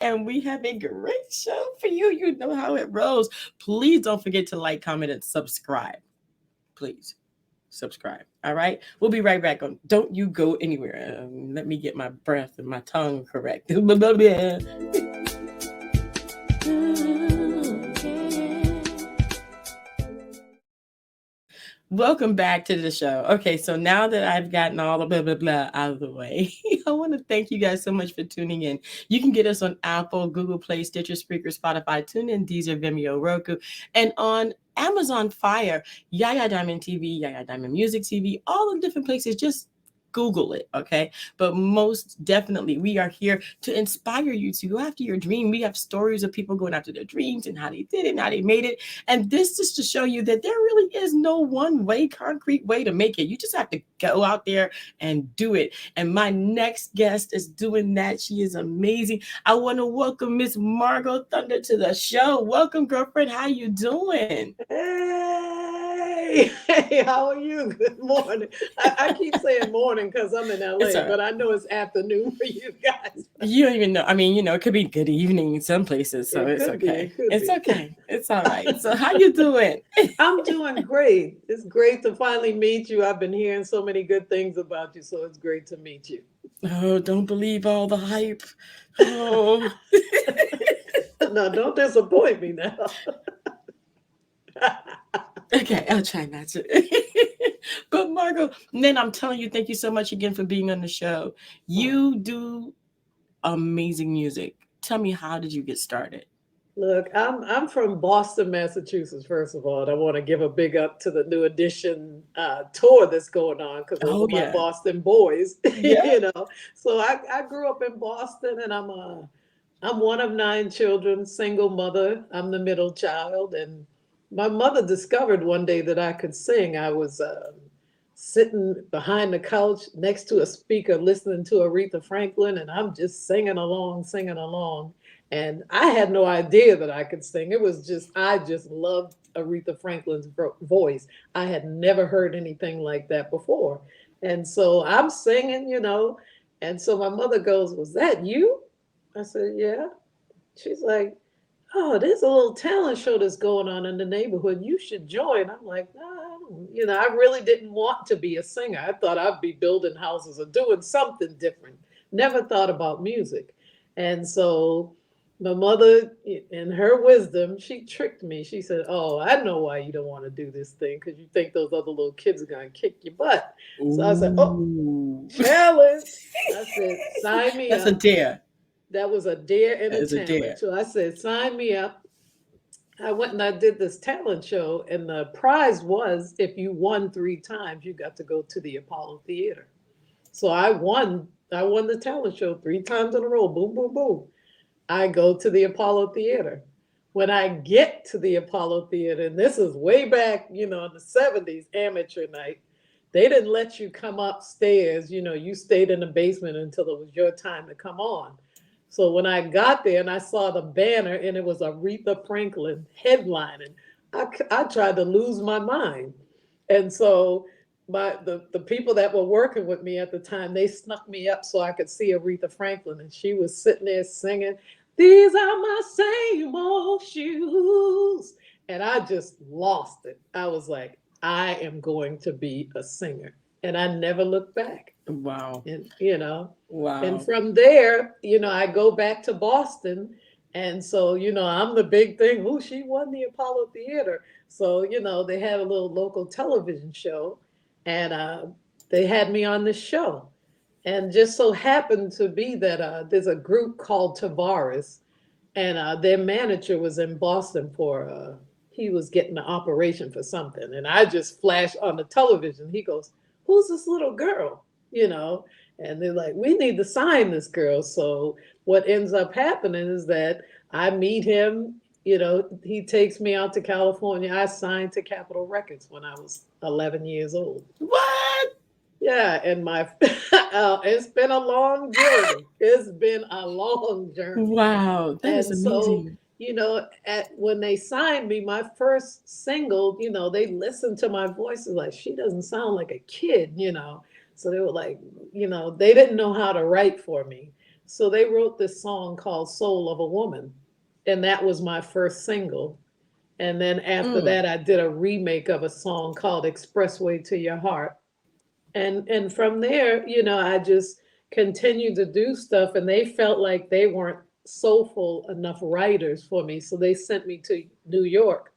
and we have a great show for you. You know how it rolls. Please don't forget to like, comment, and subscribe. Please subscribe. All right. We'll be right back on. Don't you go anywhere. Let me get my breath and my tongue correct. Welcome back to the show. Okay, so now that I've gotten all the blah blah blah out of the way, I want to thank you guys so much for tuning in. You can get us on Apple, Google Play, Stitcher, Spreaker, Spotify, TuneIn, Deezer, Vimeo, Roku, and on Amazon Fire, Yaya Diamond TV, Yaya Diamond Music TV, all the different places. Just Google it, okay? But most definitely, we are here to inspire you to go after your dream. We have stories of people going after their dreams and how they did it and how they made it. And this is to show you that there really is no one way, concrete way to make it. You just have to go out there and do it. And my next guest is doing that. She is amazing. I want to welcome Miss Margo Thunder to the show. Welcome, girlfriend. How you doing? Hey, how are you? Good morning. I keep saying morning because I'm in LA, Right. but I know it's afternoon for you guys. You don't even know. I mean, it could be good evening in some places, so It it's could be. okay. It could It's be. okay. It's all right. So how you doing? I'm doing great. It's great to finally meet you. I've been hearing so many good things about you, so it's great to meet you. Oh, don't believe all the hype. Oh. No, don't disappoint me now. Okay, I'll try not to. But Margo, then I'm telling you, thank you so much again for being on the show. You do amazing music. Tell me, how did you get started? Look, I'm from Boston, Massachusetts. First of all, and I want to give a big up to the New Edition tour that's going on because those Oh are my yeah. Boston boys, Yeah. So I grew up in Boston, and I'm one of nine children, single mother. I'm the middle child, and my mother discovered one day that I could sing. I was sitting behind the couch next to a speaker, listening to Aretha Franklin, and I'm just singing along, singing along. And I had no idea that I could sing. It was just, I just loved Aretha Franklin's voice. I had never heard anything like that before. And so I'm singing. And so my mother goes, "Was that you?" I said, "Yeah." She's like, "Oh, there's a little talent show that's going on in the neighborhood. You should join." I'm like, "No, I don't." I really didn't want to be a singer. I thought I'd be building houses or doing something different. Never thought about music. And so my mother, in her wisdom, she tricked me. She said, "Oh, I know why you don't want to do this thing because you think those other little kids are going to kick your butt." So I said, "Oh, Ooh. challenge." I said, "Sign me That's a up." dare. That was a dare and That a is a challenge. dare. So I said, "Sign me up." I went and I did this talent show, and the prize was if you won three times, you got to go to the Apollo Theater. So I won. I won the talent show three times in a row. Boom, boom, boom. I go to the Apollo Theater. When I get to the Apollo Theater, and this is way back, in the 70s, amateur night, they didn't let you come upstairs. You stayed in the basement until it was your time to come on. So when I got there and I saw the banner and it was Aretha Franklin headlining, I tried to lose my mind. And so the people that were working with me at the time, they snuck me up so I could see Aretha Franklin, and she was sitting there singing, "These are my same old shoes." And I just lost it. I was like, I am going to be a singer. And I never looked back. Wow. And Wow. from there, I go back to Boston. And so, I'm the big thing. Oh, she won the Apollo Theater. So, they had a little local television show, and they had me on this show. And just so happened to be that there's a group called Tavares, and their manager was in Boston he was getting an operation for something. And I just flashed on the television. He goes, "Who's this little girl?" You know, and they're like, "We need to sign this girl." So what ends up happening is that I meet him. He takes me out to California. I signed to Capitol Records when I was 11 years old. What? Yeah, and it's been a long journey. It's been a long journey. Wow. That is And so, amazing. when they signed me, my first single, they listened to my voice, like, she doesn't sound like a kid. So they were like, they didn't know how to write for me. So they wrote this song called Soul of a Woman. And that was my first single. And then after Mm. that, I did a remake of a song called Expressway to Your Heart. And from there, I just continued to do stuff, and they felt like they weren't soulful enough writers for me. So they sent me to New York,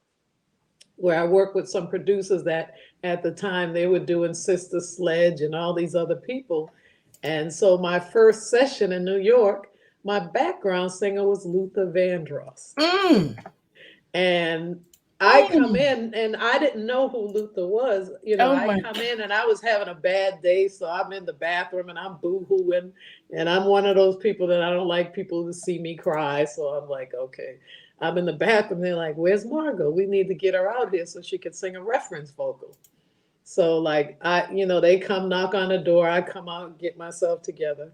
where I worked with some producers that at the time they were doing Sister Sledge and all these other people. And so my first session in New York, my background singer was Luther Vandross. Mm. And I come Mm. in and I didn't know who Luther was. Oh I my come in and I was having a bad day. So I'm in the bathroom and I'm boo-hooing. And I'm one of those people that I don't like people to see me cry. So I'm like, okay. I'm in the bathroom. They're like, where's Margo? We need to get her out here so she can sing a reference vocal. So like they come knock on the door. I come out, get myself together.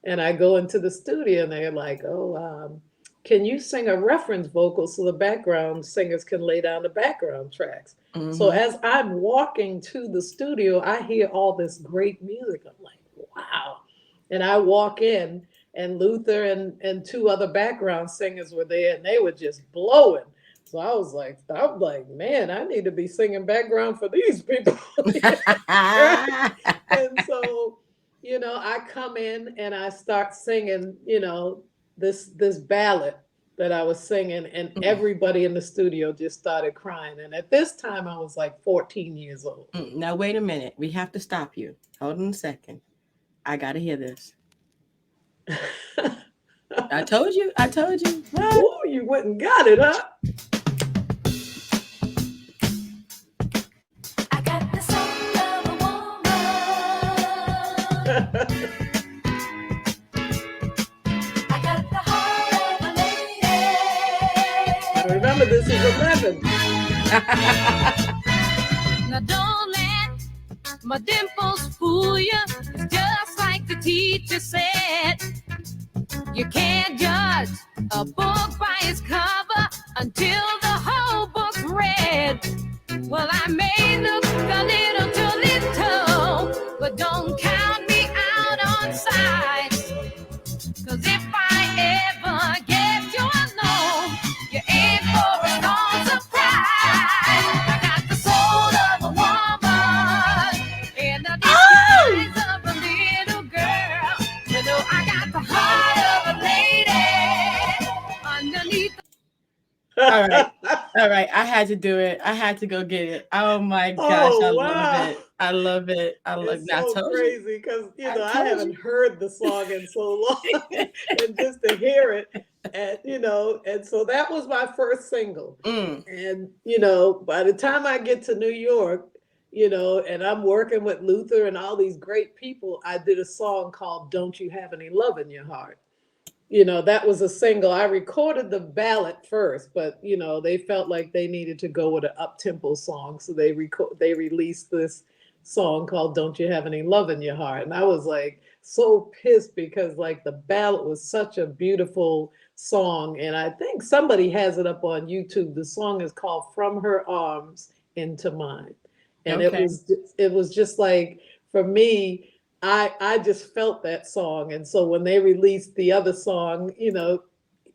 And I go into the studio and they're like, oh, can you sing a reference vocal so the background singers can lay down the background tracks? So Mm-hmm. as I'm walking to the studio, I hear all this great music. I'm like, wow. And I walk in, and Luther and two other background singers were there, and they were just blowing. So I'm like, man, I need to be singing background for these people. And so, I come in and I start singing, this ballad that I was singing, and everybody in the studio just started crying. And at this time, I was like 14 years old. Now wait a minute. We have to stop you. Hold on a second. I gotta hear this. I told you. I told you. What? Oh, you went and got it, huh? I got the soul of a woman. I got the heart of a lady. Remember, this is 11. Now don't let my dimples fool you. It's just like the teacher said. You can't judge a book by its cover until the whole book's read. Well, I may look a little too little, but don't count me out on sight. 'Cause if I ever get you alone, you're in for a long surprise. I got the soul of a woman and the disguise of a little girl. You know I got the heart of a lady underneath. All right. All right. I had to do it. I had to go get it. Oh my gosh. Oh, I wow. love it. I love it. I love It's it. I so told you. crazy because I I told haven't you. heard the song in so long, and just to hear it, and and so that was my first single. Mm. And by the time I get to New York, and I'm working with Luther and all these great people, I did a song called "Don't You Have Any Love in Your Heart." That was a single. I recorded the ballad first, but they felt like they needed to go with an up-tempo song, so they released this song called "Don't You Have Any Love in Your Heart." And I was like so pissed because like the ballad was such a beautiful song, and I think somebody has it up on YouTube. The song is called "From Her Arms Into Mine." And Okay. it was just like, for me, I just felt that song. And so when they released the other song,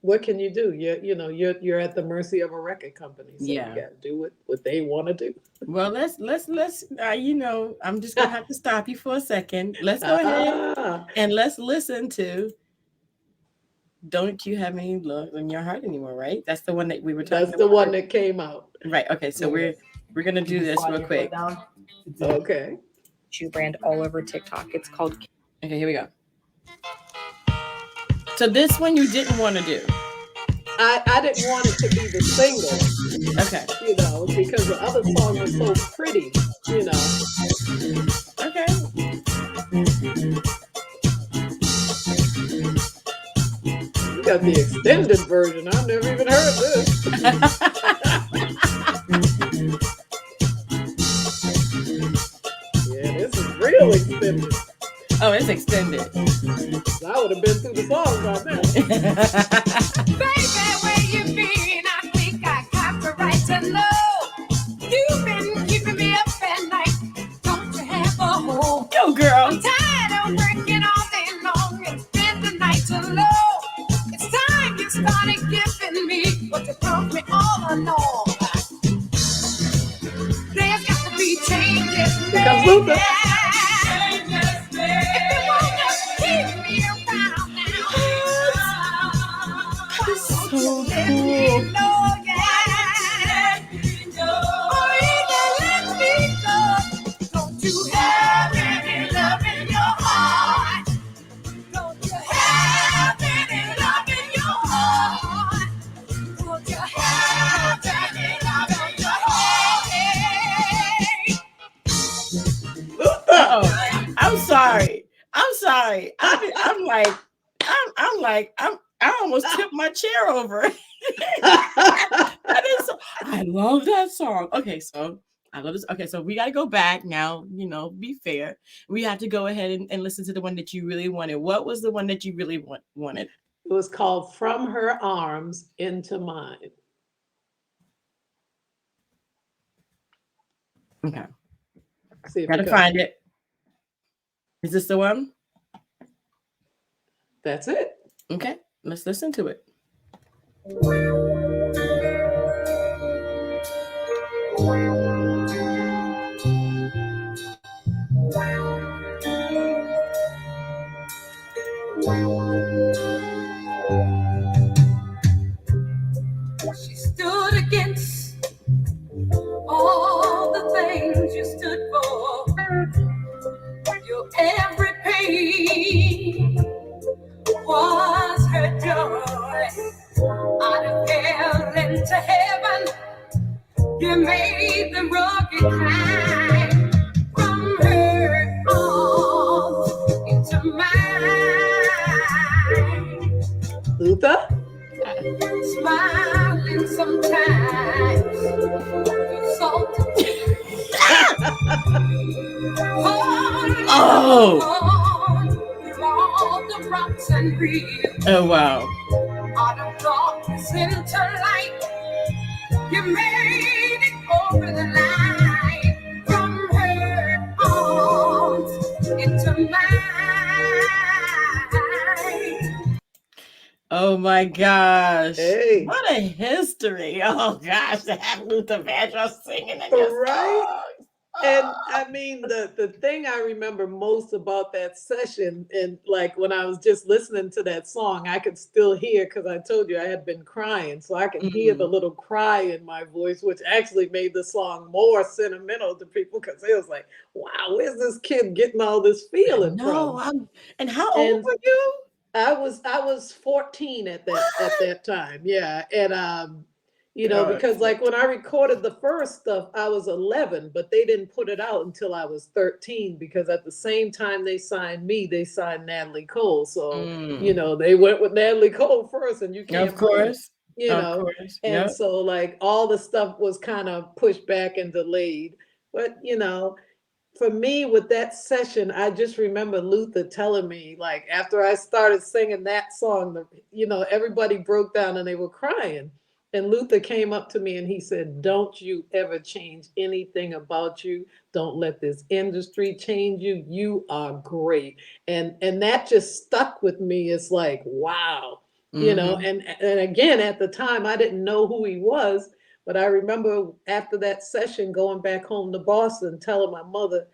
what can you do? You're at the mercy of a record company. So you Yeah. got to do what they want to do. Well, let's I'm just gonna have to stop you for a second. Let's go ahead Ah, and let's listen to "Don't You Have Any Love in Your Heart Anymore," right? That's the one that we were talking that's the about. one that came out. Right. Okay. So we're gonna do this real quick. Okay. shoe brand all over TikTok. It's called. Okay. Here we go. So this one you didn't want to do. I didn't want it to be the single, Okay. because the other song was so pretty, Okay. You got the extended version. I've never even heard this. Yeah, this is real extended. Oh, it's extended. I would have been through the song by now. Baby, where you been? I think I got the right to know. You've been keeping me up at night. Don't you have a home? Yo, girl. I'm tired of working all day long and spend the night alone. nobody giving me what you promised me all along. There's got to be changes made. Here comes Luther. Changes made. If you want to keep me around now, That's so don't you let cool. me know, yeah. Or even let me go. Don't you have any love in your heart? Don't you have any love in your heart? Don't you have any love in your heart? Luther. Oh, I'm sorry. I'm sorry. I almost tipped my chair over. That is so, I love that song. Okay, so I love this. Okay, so we got to go back now, be fair. We have to go ahead and listen to the one that you really wanted. What was the one that you really wanted? It was called From Her Arms Into Mine. Okay, See if got to it comes. find it. Is this the one? That's it. Okay, let's listen to it. She stood against all the things you stood for. Your every pain was her joy. Out of hell into heaven, you made the rugged climb. From her arms into mine. Luther. Smiling sometimes, the salt. All the rocks and reeds. Oh, wow. Out of darkness into light, you made it over the line. From her arms into mine. Oh my gosh. Hey. What a history. Oh gosh, to have Luther Vandross singing in your Right? songs. And I mean, the thing I remember most about that session, and like when I was just listening to that song, I could still hear, because I told you I had been crying, so I could hear the little cry in my voice, which actually made the song more sentimental to people, because it was like, wow, where's this kid getting all this feeling from? And how old And were you? I was 14 at that time. Yeah. And Oh, because like when I recorded the first stuff, I was 11, but they didn't put it out until I was 13, because at the same time they signed me, they signed Natalie Cole. So, they went with Natalie Cole first, and you can't of course. blame, Of course. and Yep. so like all the stuff was kind of pushed back and delayed. But for me, with that session, I just remember Luther telling me, like, after I started singing that song, everybody broke down and they were crying. And Luther came up to me and he said, "Don't you ever change anything about you. Don't let this industry change you. You are great." And that just stuck with me. It's like, wow. And again, at the time, I didn't know who he was. But I remember after that session going back home to Boston, telling my mother,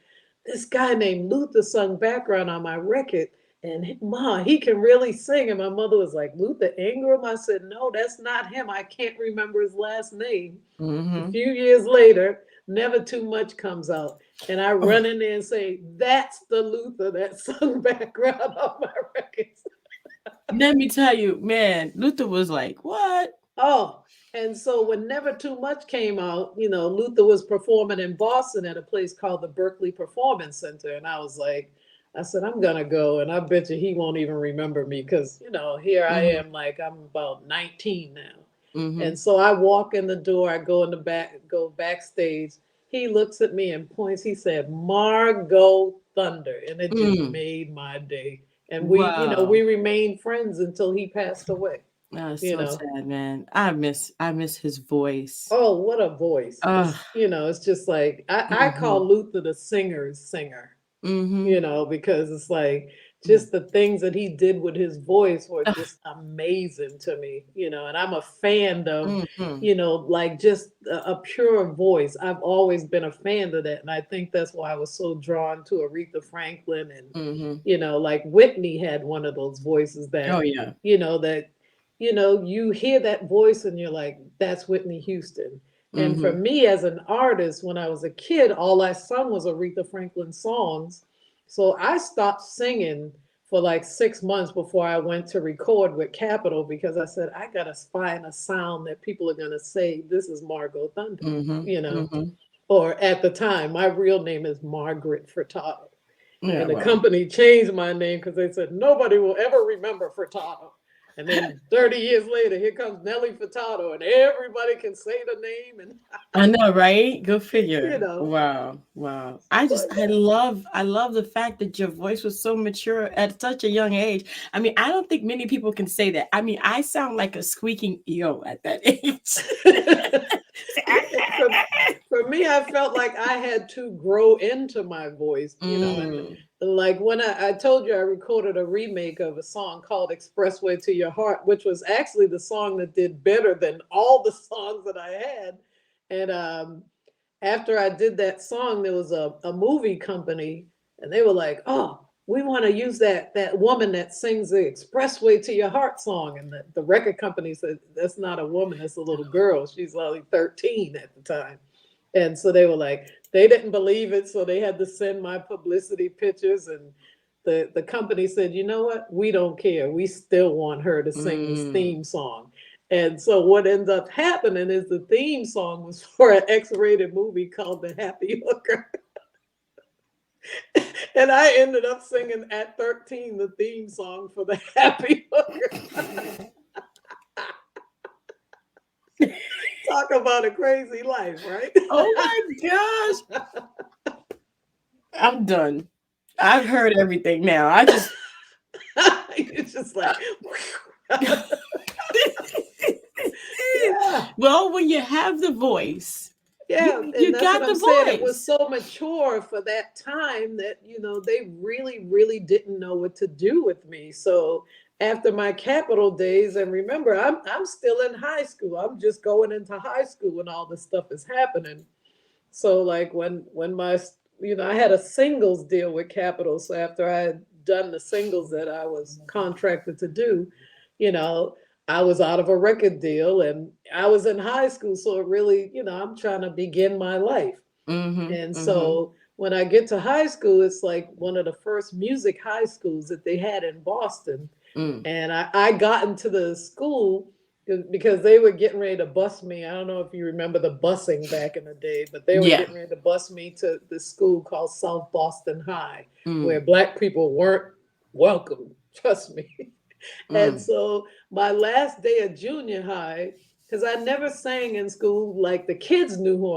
this guy named Luther sung background on my record, and Ma, he can really sing. And my mother was like, "Luther Ingram?" I said, "No, that's not him. I can't remember his last name." A few years later, Never Too Much comes out. And I run in there and say, "That's the Luther that sung background on my records." Let me tell you, man, Luther was like, what? Oh, and so when Never Too Much came out, Luther was performing in Boston at a place called the Berkeley Performance Center. And I said, I'm going to go. And I bet you he won't even remember me, because, here I am, like I'm about 19 now. And so I walk in the door, I go in the back, go backstage. He looks at me and points. He said, "Margo Thunder." And it just made my day. And we remained friends until he passed away. Oh, so sad, man. I miss his voice. Oh, what a voice. It's just like, I call Luther the singer's singer, because it's like, just the things that he did with his voice were just amazing to me, and I'm a fan of, Mm-hmm. like just a pure voice. I've always been a fan of that. And I think that's why I was so drawn to Aretha Franklin. And, Mm-hmm. like Whitney had one of those voices Oh that, yeah. that, you hear that voice and you're like, that's Whitney Houston. And for Mm-hmm. me as an artist, when I was a kid, all I sung was Aretha Franklin songs. So I stopped singing for like 6 months before I went to record with Capitol, because I said, I got to find a sound that people are going to say, this is Margo Thunder, Mm-hmm. Mm-hmm. or at the time, my real name is Margaret Furtado. Yeah, And the well. company changed my name because they said, nobody will ever remember Furtado. And then 30 years later, here comes Nelly Furtado, and everybody can say the name. And, I know, right? Go you figure. know, Wow. Wow. but I love the fact that your voice was so mature at such a young age. I mean, I don't think many people can say that. I mean, I sound like a squeaking eel at that age. for me, I felt like I had to grow into my voice, and Mm. like when I told you I recorded a remake of a song called Expressway to Your Heart, which was actually the song that did better than all the songs that I had. And after I did that song, there was a movie company, and they were like, "Oh, we want to use that woman that sings the Expressway to Your Heart song." And the record company said, "That's not a woman, that's a little girl. She's only 13 at the time." And so they were like, they didn't believe it, so they had to send my publicity pictures. And the company said, "You know what? We don't care. We still want her to sing this Mm. theme song." And so what ends up happening is the theme song was for an X-rated movie called The Happy Hooker. And I ended up singing at 13 the theme song for The Happy Hooker. Talk about a crazy life, right? Oh my gosh. I'm done. I've heard everything now. It's just like, yeah. Well, when you have the voice, Yeah, you and that's what got I'm the saying. It was voice. so mature for that time that, they really, really didn't know what to do with me. So after my Capitol days, and remember, I'm still in high school. I'm just going into high school when all this stuff is happening. So like when I had a singles deal with Capitol. So after I had done the singles that I was contracted to do, you know, I was out of a record deal and I was in high school. So it really, I'm trying to begin my life. Mm-hmm. And Mm-hmm. so when I get to high school, it's like one of the first music high schools that they had in Boston. Mm. And I got into the school because they were getting ready to bus me. I don't know if you remember the busing back in the day, but they were Yeah. getting ready to bus me to this school called South Boston High, where Mm. Black people weren't welcome. Trust me. And Mm. so my last day of junior high, because I never sang in school, like the kids knew who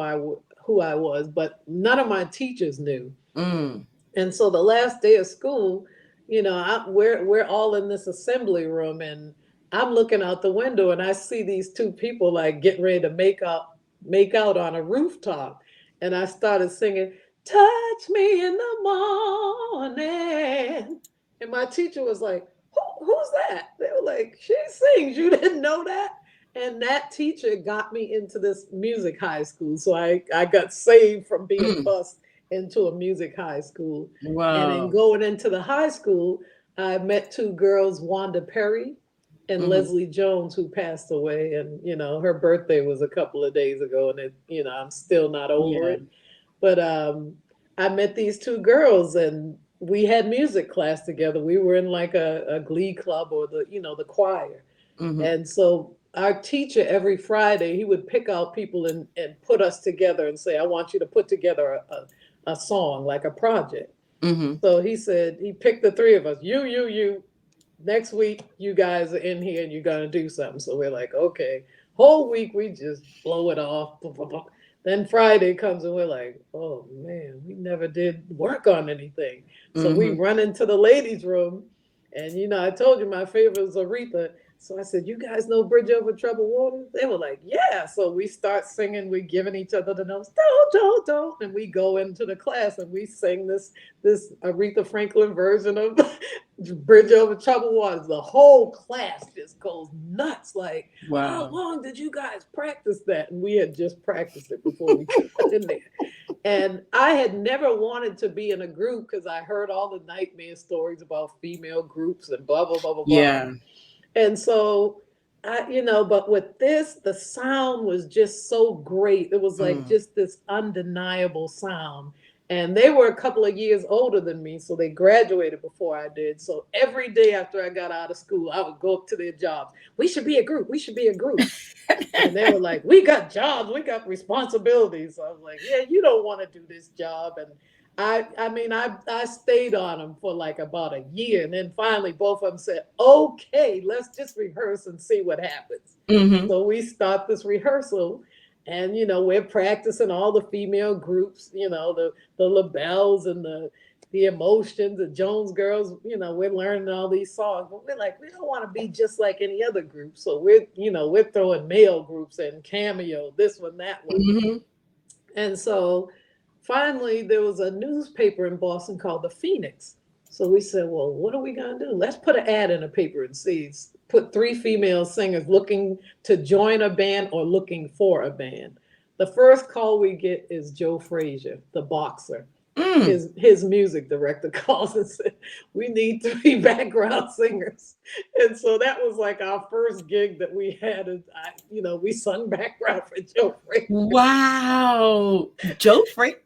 I was, but none of my teachers knew. Mm. And so the last day of school, we're all in this assembly room, and I'm looking out the window, and I see these two people like getting ready to make out on a rooftop, and I started singing, "Touch me in the morning," and my teacher was like, "Who's that?" They were like, "She sings. You didn't know that?" And that teacher got me into this music high school, so I got saved from being Mm. bused into a music high school. And then Wow. going into the high school, I met two girls, Wanda Perry and Mm-hmm. Leslie Jones, who passed away. And, her birthday was a couple of days ago, and I'm still not over Yeah. it. But I met these two girls, and we had music class together. We were in like a glee club, or the choir. Mm-hmm. And so our teacher every Friday, he would pick out people and put us together and say, "I want you to put together a song, like a project." Mm-hmm. So he said, he picked the three of us, you. Next week, you guys are in here and you're going to do something. So we're like, okay. Whole week, we just blow it off. Then Friday comes and we're like, oh man, we never did work on anything. So we Mm-hmm. run into the ladies' room. And, I told you my favorite was Aretha. So I said, you guys know Bridge Over Troubled Water? They were like, yeah. So we start singing, we giving each other the notes, don't. And we go into the class and we sing this Aretha Franklin version of Bridge Over Troubled Waters. The whole class just goes nuts. Like, how Wow. long did you guys practice that? And we had just practiced it before we got in there. And I had never wanted to be in a group because I heard all the nightmare stories about female groups and blah, blah, blah, blah, blah. Yeah. And so but with this, the sound was just so great. It was like just this undeniable sound. And they were a couple of years older than me, so they graduated before I did. So every day after I got out of school, I would go up to their jobs. We should be a group. We should be a group. And they were like, we got jobs. We got responsibilities. So I was like, yeah, you don't want to do this job. And I stayed on them for like about a year. And then finally, both of them said, okay, let's just rehearse and see what happens. Mm-hmm. So we start this rehearsal. And, we're practicing all the female groups, the LaBelles and the Emotions, the Jones Girls, we're learning all these songs. But we're like, we don't want to be just like any other group. So we're throwing male groups and Cameo, this one, that one. Mm-hmm. And so finally, there was a newspaper in Boston called The Phoenix. So we said, well, what are we going to do? Let's put an ad in the paper and see. Put 3 female singers looking to join a band or looking for a band. The first call we get is Joe Frazier, the boxer. His music director calls and said, we need 3 background singers. And so that was like our first gig that we had. And we sung background for Joe Frazier. Wow. Joe Frazier.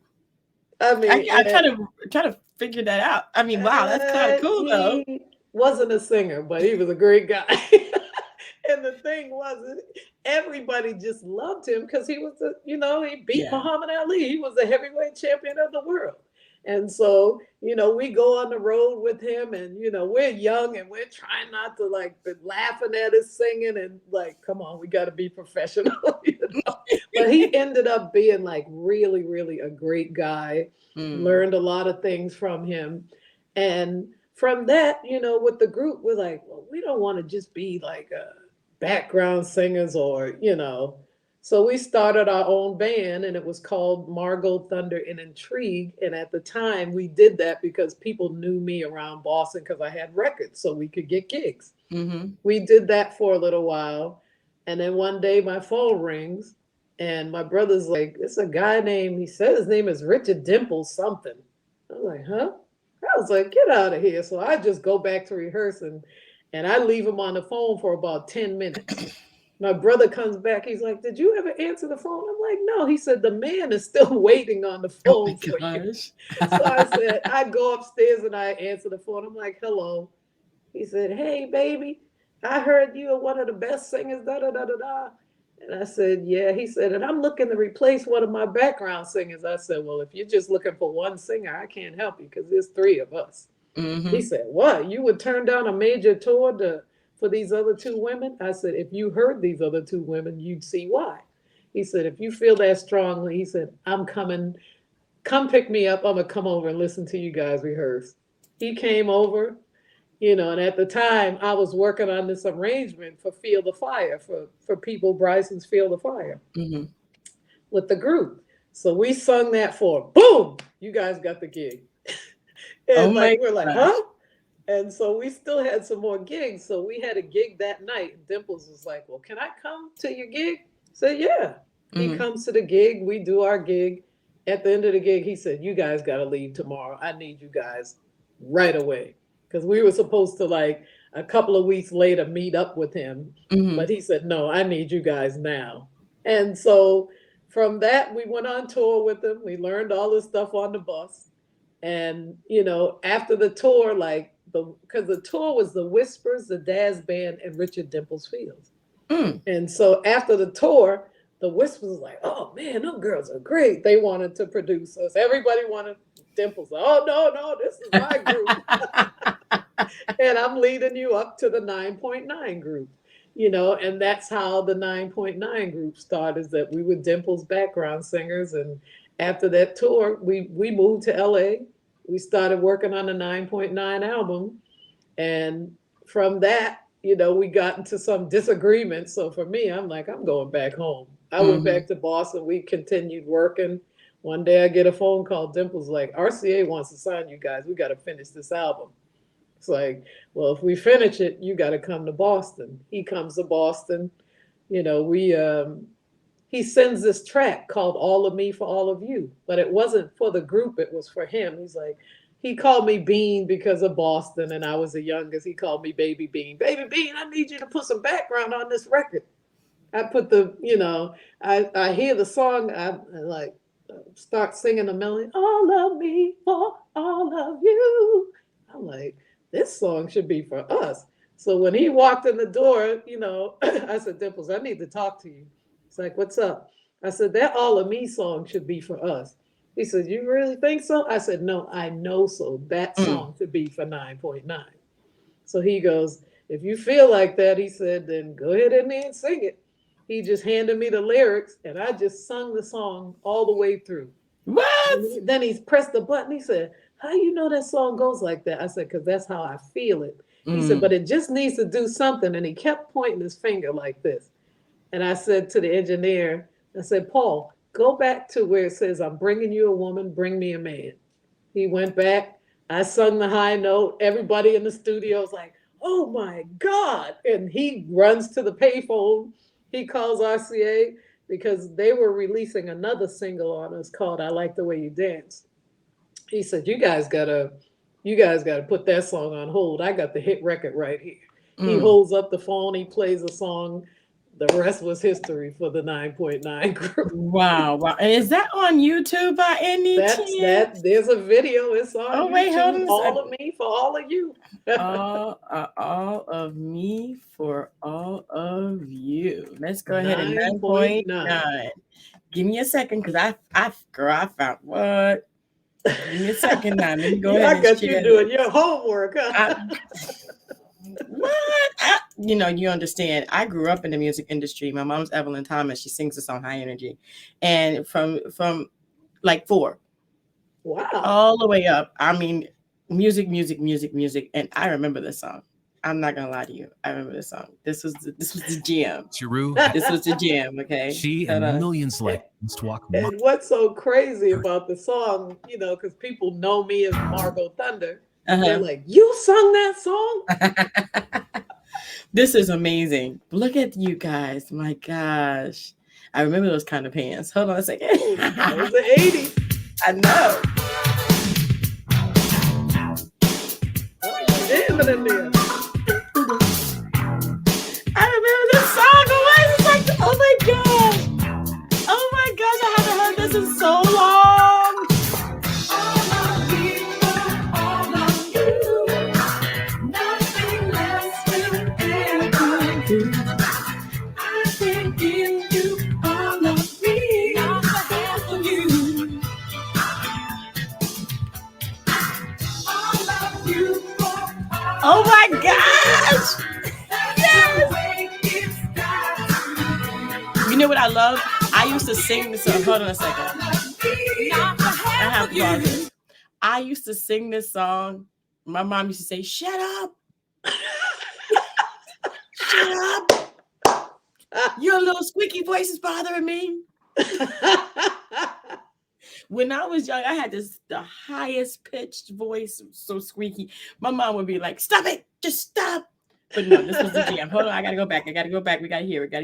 I mean, I try to figure that out. I mean, wow, that's kind of cool though. He wasn't a singer, but he was a great guy. And the thing was, everybody just loved him because he was, he beat Muhammad Ali. He was the heavyweight champion of the world. And so, we go on the road with him and, we're young and we're trying not to be laughing at us singing and come on, we got to be professional. But he ended up being really, really a great guy. Learned a lot of things from him. And from that, with the group, we're like, well, we don't want to just be background singers or. So we started our own band and it was called Margo Thunder and Intrigue. And at the time we did that because people knew me around Boston because I had records so we could get gigs. Mm-hmm. We did that for a little while. And then one day my phone rings and my brother's like, it's a guy named, he said his name is Richard Dimples something. I'm like, huh? I was like, get out of here. So I just go back to rehearsing and I leave him on the phone for about 10 minutes. My brother comes back. He's like, did you ever answer the phone? I'm like, no. He said, the man is still waiting on the phone for you. So I said, I go upstairs and I answer the phone. I'm like, hello. He said, hey, baby, I heard you are one of the best singers, da-da-da-da-da. And I said, yeah. He said, and I'm looking to replace one of my background singers. I said, well, if you're just looking for one singer, I can't help you because there's 3 of us. Mm-hmm. He said, what? You would turn down a major tour for these other 2 women? I said, if you heard these other 2 women, you'd see why. He said, if you feel that strongly, he said, I'm coming. Come pick me up. I'm going to come over and listen to you guys rehearse. He came over, and at the time I was working on this arrangement for Feel the Fire, for People Bryson's Feel the Fire with the group. So we sung that for, boom, you guys got the gig. And we're like, huh? And so we still had some more gigs. So we had a gig that night. And Dimples was like, well, can I come to your gig? I said, yeah. He comes to the gig. We do our gig. At the end of the gig, he said, you guys got to leave tomorrow. I need you guys right away. Because we were supposed to a couple of weeks later meet up with him. Mm-hmm. But he said, no, I need you guys now. And so from that, we went on tour with him. We learned all this stuff on the bus. And, after the tour, because the tour was the Whispers, the Dazz Band, and Richard Dimples Fields. And so after the tour, the Whispers was like, oh man, those girls are great. They wanted to produce us. Everybody wanted Dimples. Oh, no, this is my group. And I'm leading you up to the 9.9 group, and that's how the 9.9 group started, is that we were Dimples background singers. And after that tour, we moved to LA. We started working on the 9.9 album. And from that, we got into some disagreement. So for me, I'm like, I'm going back home. I went Mm-hmm. back to Boston. We continued working. One day I get a phone call. Dimple's like, RCA wants to sign you guys. We got to finish this album. It's like, well, if we finish it, you got to come to Boston. He comes to Boston. We he sends this track called All of Me for All of You, but it wasn't for the group, it was for him. He's like, he called me Bean because of Boston and I was the youngest. He called me Baby Bean. Baby Bean, I need you to put some background on this record. I put I hear the song, I like start singing the melody, all of me for all of you. I'm like, this song should be for us. So when he walked in the door, I said, Dimples, I need to talk to you. It's like, what's up? I said, that All of Me song should be for us. He said, you really think so? I said, no, I know so. That song should be for 9.9. So he goes, if you feel like that, he said, then go ahead and sing it. He just handed me the lyrics and I just sung the song all the way through. What? Then he pressed the button. He said, how you know that song goes like that? I said, because that's how I feel it. He said, but it just needs to do something. And he kept pointing his finger like this. And I said to the engineer, I said, Paul, go back to where it says, I'm bringing you a woman, bring me a man. He went back. I sung the high note. Everybody in the studio was like, oh my God. And he runs to the payphone. He calls RCA because they were releasing another single on us called I Like the Way You Dance. He said, you guys gotta put that song on hold. I got the hit record right here. He holds up the phone, he plays a song. The rest was history for the 9.9 group. Wow. And is that on YouTube by any chance? There's a video. It's on Oh, wait, YouTube. hold on a All second. of Me for All of You. All of Me for All of You. Let's go ahead and 9.9. Give me a second, because I found what? Give me a second now. Let me go ahead and I got you doing your homework. Huh? What? You understand. I grew up in the music industry. My mom's Evelyn Thomas. She sings this on High Energy, and from like 4, wow, all the way up. I mean, music, and I remember this song. I'm not gonna lie to you. I remember this song. This was the jam. This was the jam. Okay. She and millions like must walk. And what's so crazy about the song, because people know me as Margo Thunder. They're like, you sung that song? This is amazing. Look at you guys. My gosh. I remember those kind of pants. Hold on a second. That was the 80s. I know. I remember this song. Oh my gosh. Oh my gosh. I haven't heard this in so long. Oh my gosh! Yes! You know what I love? I used to sing this song. Hold on a second. I have to pause this. I used to sing this song. My mom used to say, shut up. Shut up. Your little squeaky voice is bothering me. When I was young, I had the highest pitched voice, so squeaky. My mom would be like, stop it, just stop. But no, this was the jam. Hold on, I gotta go back. We gotta hear it.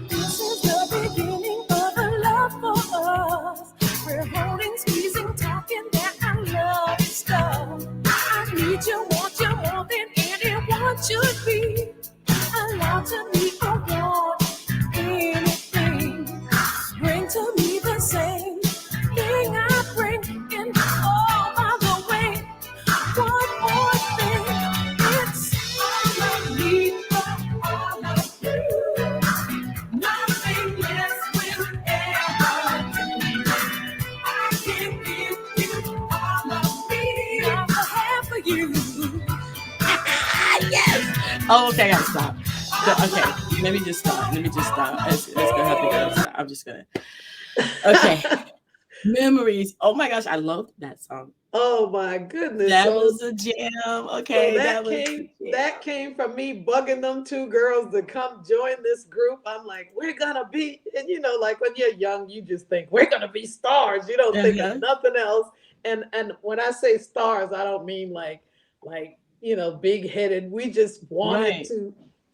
This is the beginning of a love for us. We're holding, squeezing, talking that I love is stuff. I need you, want you more than anyone should be. Allowed to be a want anything. Bring to me the same thing I bring in all other way. One more thing, it's all of me for all of you. Nothing less will ever do. I can give you all of me, all the half of you. Yes. Oh, okay, I gotta stop. Okay, let me just stop. It's gonna have to go. I'm just gonna. Okay. Memories. Oh my gosh, I love that song. Oh my goodness. That So was a jam. Okay, that was a that jam. came from me bugging them two girls to come join this group. I'm like, we're gonna be, and like when you're young, you just think we're gonna be stars. You don't think of Uh-huh. nothing else. And when I say stars, I don't mean like big headed. We just wanted Right.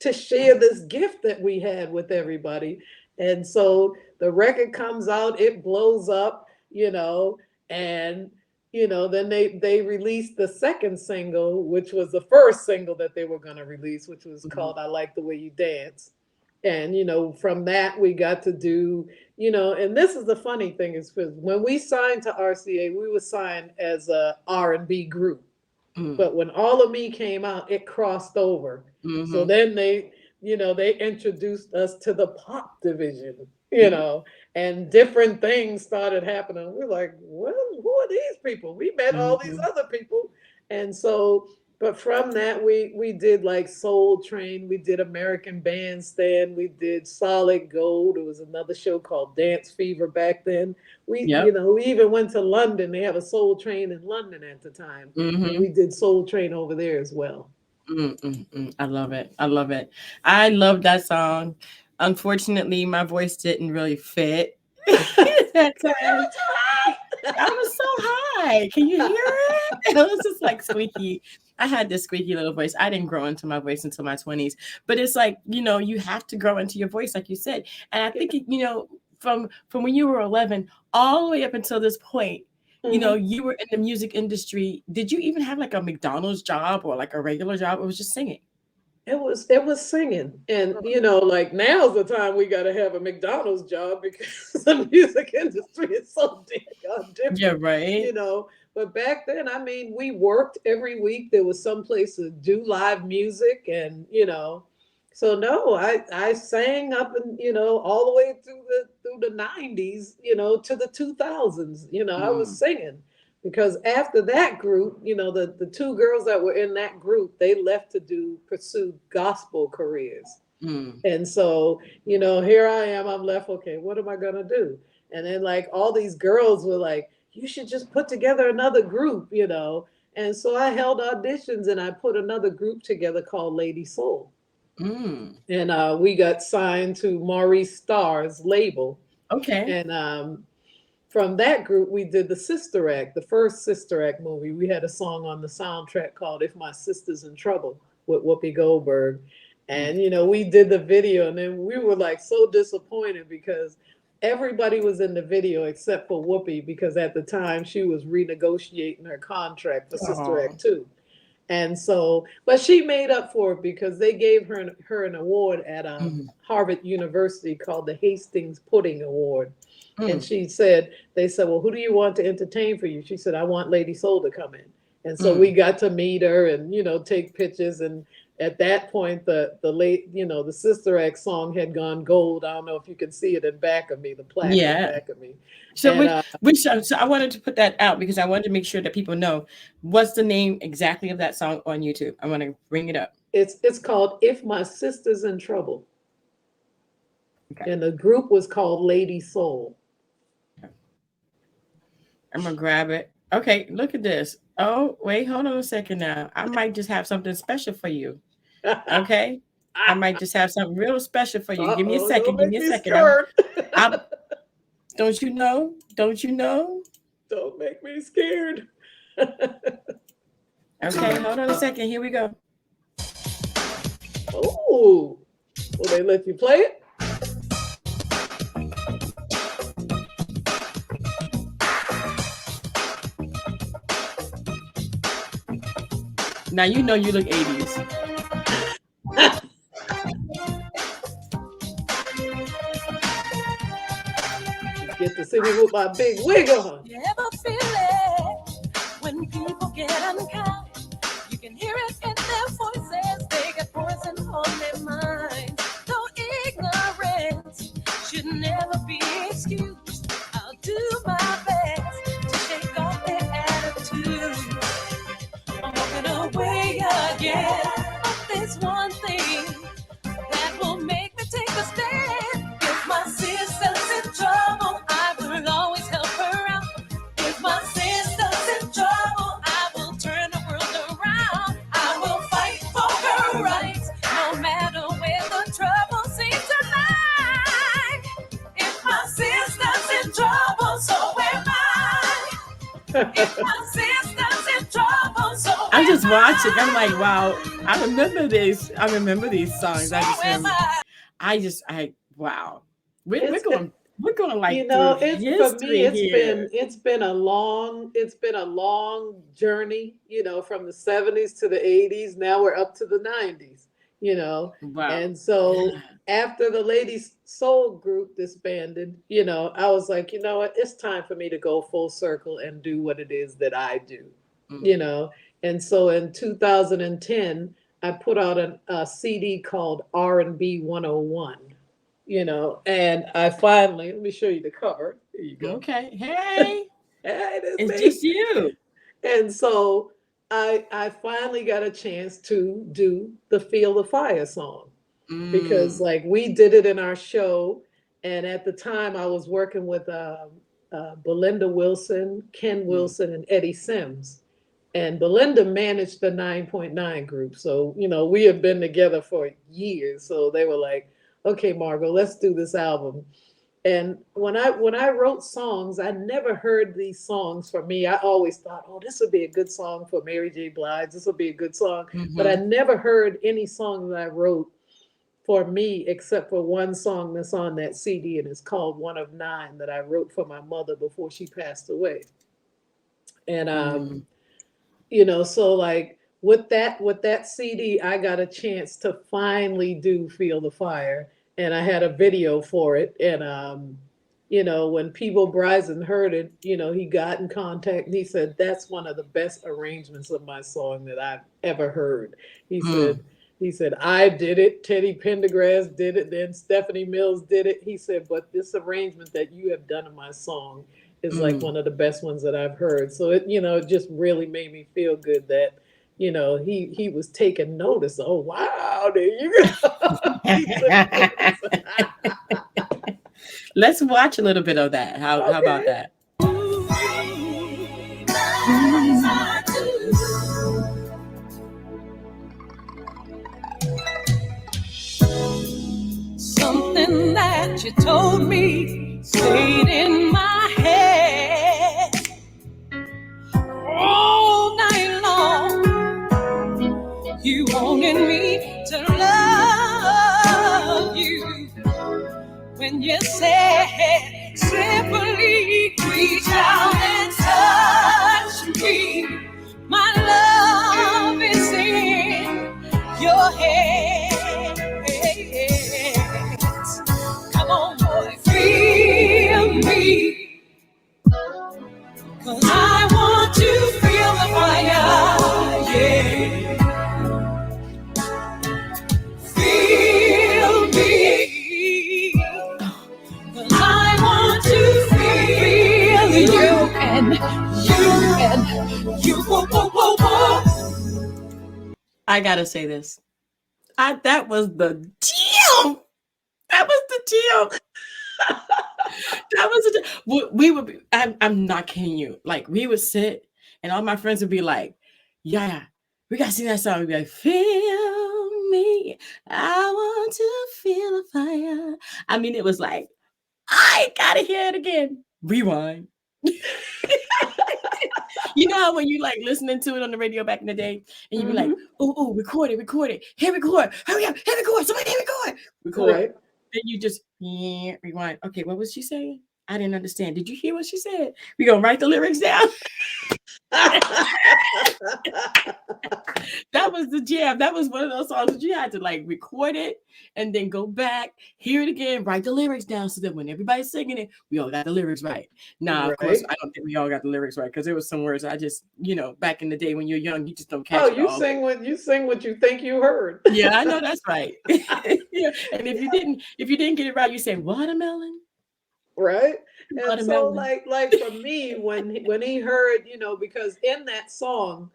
to share this gift that we had with everybody. And so the record comes out, it blows up, and then they released the second single, which was the first single that they were going to release, which was Mhm. called I Like the Way You Dance. And from that we got to do, and this is the funny thing, is because when we signed to RCA, we were signed as a R&B group. Mm. But when All of Me came out, it crossed over. So Mhm. then they introduced us to the pop division, Mhm. and different things started happening. We're like, well, who are these people? We met all these Mhm. other people. And so, but from that, we did like Soul Train, we did American Bandstand, we did Solid Gold. It was another show called Dance Fever back then. We, Yep. we even went to London. They have a Soul Train in London at the time. And we Mhm. did Soul Train over there as well. I love it. I love it. I love that song. Unfortunately, my voice didn't really fit that time. I was so high. Can you hear it? It was just like squeaky. I had this squeaky little voice. I didn't grow into my voice until my 20s. But it's like, you have to grow into your voice, like you said. And I think, from when you were 11 all the way up until this point, Mhm. you were in the music industry. Did you even have like a McDonald's job or like a regular job? Or was just singing? It was singing. And like now's the time we gotta have a McDonald's job because the music industry is so damn Yeah, different, right. But back then, I mean, we worked every week. There was some place to do live music, and so no, I sang up and all the way through the 90s, to the 2000s. I was Mm, singing because after that group, the two girls that were in that group, they left to pursue gospel careers. mm, And so, here I am, I'm left, okay, what am I gonna do? And then like all these girls were like, you should just put together another group. And so I held auditions and I put another group together called Lady Soul. mm. And we got signed to Maurice Starr's label. Okay. And from that group, we did the Sister Act, the first Sister Act movie. We had a song on the soundtrack called If My Sister's in Trouble with Whoopi Goldberg. Mm. And, we did the video, and then we were like so disappointed because everybody was in the video except for Whoopi, because at the time she was renegotiating her contract for Sister Oh. Act 2. And so, but she made up for it because they gave her an award at Mhm. Harvard University called the Hastings Pudding Award. And Mm, they said, well, who do you want to entertain for you? She said, I want Lady Soul to come in. And so we mm. got to meet her and, take pictures. And at that point, the Sister Act song had gone gold. I don't know if you can see it in back of me, the plaque in Yeah. back of me. So And so I wanted to put that out because I wanted to make sure that people know what's the name exactly of that song on YouTube. I want to bring it up. it's called If My Sister's in Trouble. Okay. And the group was called Lady Soul. I'm gonna grab it. Okay, look at this. Oh, wait, hold on a second now. I might just have something special for you. Okay. I might just have something real special for you. Give me a Uh-oh, second. don't Give make me a me second. scared. I'm don't you know? Don't you know? Don't make me scared. Okay, hold on a second. Here we go. Oh, will they let you play it? Now you know you look 80s. Get to see me with my big wig on. You ever feel it when people get unkind? You can hear it in their voices. They got poison on their minds. Though ignorance should never be excused, I'll do my best to shake off their attitude. I'm walking away again, but there's one thing that will make me take a stand. If my sister's in trouble, I will always help her out. If my sister's in trouble, I'm just watching. I'm like, wow. I remember this. I remember these songs. Wow. We're It's going. We're going You like through know, it's for me, history here. it's been a long journey, from the 70s to the 80s. Now we're up to the 90s, Wow. And so after the Ladies Soul group disbanded, I was like, you know what, it's time for me to go full circle and do what it is that I do, Mm. you know. And so in 2010, I put out a CD called R&B 101, and I finally, let me show you the cover. There you go. Okay. Hey, Hey, that's it's me. just you. And so I finally got a chance to do the Feel the Fire song, because Mm. like we did it in our show, and at the time I was working with Belinda Wilson, Ken Mm. Wilson, and Eddie Sims. And Belinda managed the 9.9 group. So, we have been together for years. So they were like, okay, Margo, let's do this album. And when I wrote songs, I never heard these songs for me. I always thought, oh, this would be a good song for Mary J. Blige. This would be a good song. But I Mm-hmm. never heard any song that I wrote for me except for one song that's on that CD, and it's called One of Nine, that I wrote for my mother before she passed away. And Mm. so like with that CD, I got a chance to finally do Feel the Fire, and I had a video for it. And when Peebo Bryson heard it, he got in contact and he said, that's one of the best arrangements of my song that I've ever heard. He Mm. said, I did it, Teddy Pendergrass did it, then Stephanie Mills did it. He said, but this arrangement that you have done in my song is like Mm. one of the best ones that I've heard. So it just really made me feel good that, he was taking notice. Oh wow, there you go. He took notice. Let's watch a little bit of that. How about Okay. that? Something that you told me stayed in my head all night long. You wanted me to love you when you said simply reach out and touch me. My love is in your hands. Come on, boy, feel me. 'Cause I want to feel the fire, yeah. Feel me. 'Cause I want to feel you and you. Whoa, whoa, whoa, whoa. I gotta say this. That was the deal. That was the deal. That was the we would be, I'm not kidding you. Like we would sit and all my friends would be like, yeah, we gotta sing that song. We'd be like, feel me. I want to feel a fire. I mean, it was like, I gotta hear it again. Rewind. You know how when you like listening to it on the radio back in the day, and you be like, oh, record it, hit record, hurry up, hit record, somebody hit record. Right. Then you just rewind. Okay, what was she saying? I didn't understand. Did you hear what she said? We gonna write the lyrics down. That was the jam. That was one of those songs that you had to like record it and then go back, hear it again, write the lyrics down so that when everybody's singing it, we all got the lyrics right. Now, of course, Right. I don't think we all got the lyrics right because there was some words I just, back in the day when you're young, you just don't catch Oh, it you all. sing what you think you heard. Yeah, I know that's right. Yeah. And if you didn't get it right, you say watermelon. Right. And so Watermelon. like for me, when he heard, because in that song,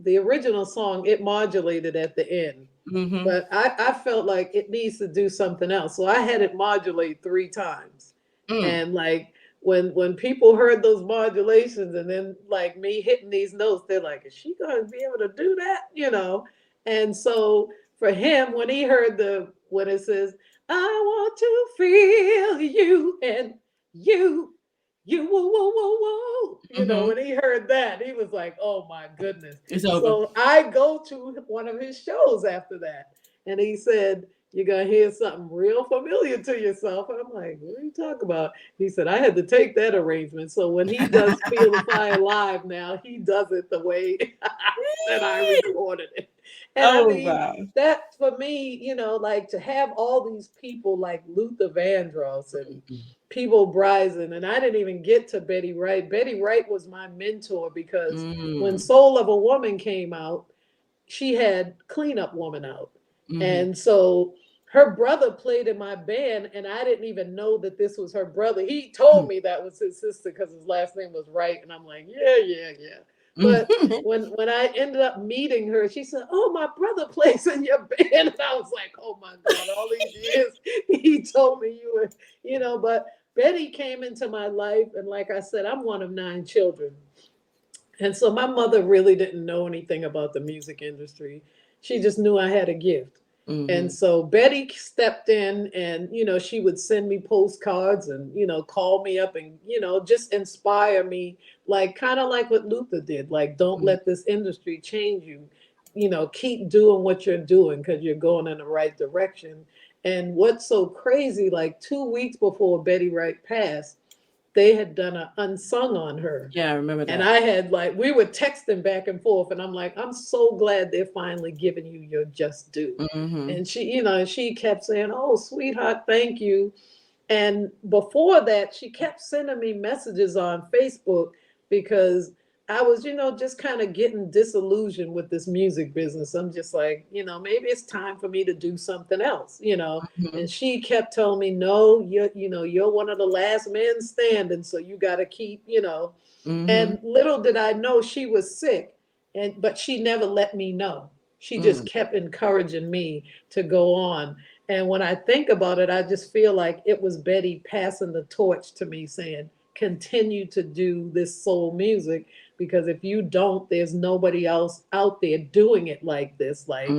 the original song, it modulated at the end. Mm-hmm. But I felt like it needs to do something else. So I had it modulate 3 times. And like when people heard those modulations and then like me hitting these notes, they're like, is she gonna be able to do that? And so for him, when he heard when it says, I want to feel you and you you whoa, whoa, whoa, whoa. You know, when he heard that, he was like, oh my goodness. It's over. So I go to one of his shows after that. And he said, you're going to hear something real familiar to yourself. And I'm like, what are you talking about? He said, I had to take that arrangement. So when he does Feel the Fire live now, he does it the way that I recorded it. And I mean, wow. that for me, you know, like to have all these people like Luther Vandross and People Bryson, and I didn't even get to Betty Wright. Betty Wright was my mentor because when Soul of a Woman came out, she had Cleanup Woman out. And so her brother played in my band, and I didn't even know that this was her brother. He told me that was his sister because his last name was Wright, and I'm like, yeah. But when I ended up meeting her, she said, oh, my brother plays in your band. And I was like, oh my God, all these years he told me you were, you know, but Betty came into my life. And like I said, I'm one of 9 children. And so my mother really didn't know anything about the music industry. She just knew I had a gift. And so Betty stepped in and, you know, she would send me postcards and, you know, call me up and, you know, just inspire me, like kind of like what Luther did. Like, don't let this industry change you. You know, keep doing what you're doing because you're going in the right direction. And what's so crazy, like 2 weeks before Betty Wright passed, they had done an unsung on her. Yeah, I remember that. And I had like, we were texting back and forth, and I'm like, I'm so glad they're finally giving you your just due. And she, you know, she kept saying, oh, sweetheart, thank you. And before that, she kept sending me messages on Facebook because I was, you know, just kind of getting disillusioned with this music business. I'm just like, you know, maybe it's time for me to do something else, you know. And she kept telling me, no, you're one of the last men standing, so you got to keep, you know. And little did I know she was sick, but she never let me know. She just kept encouraging me to go on. And when I think about it, I just feel like it was Betty passing the torch to me, saying, continue to do this soul music, because if you don't, there's nobody else out there doing it like this. Like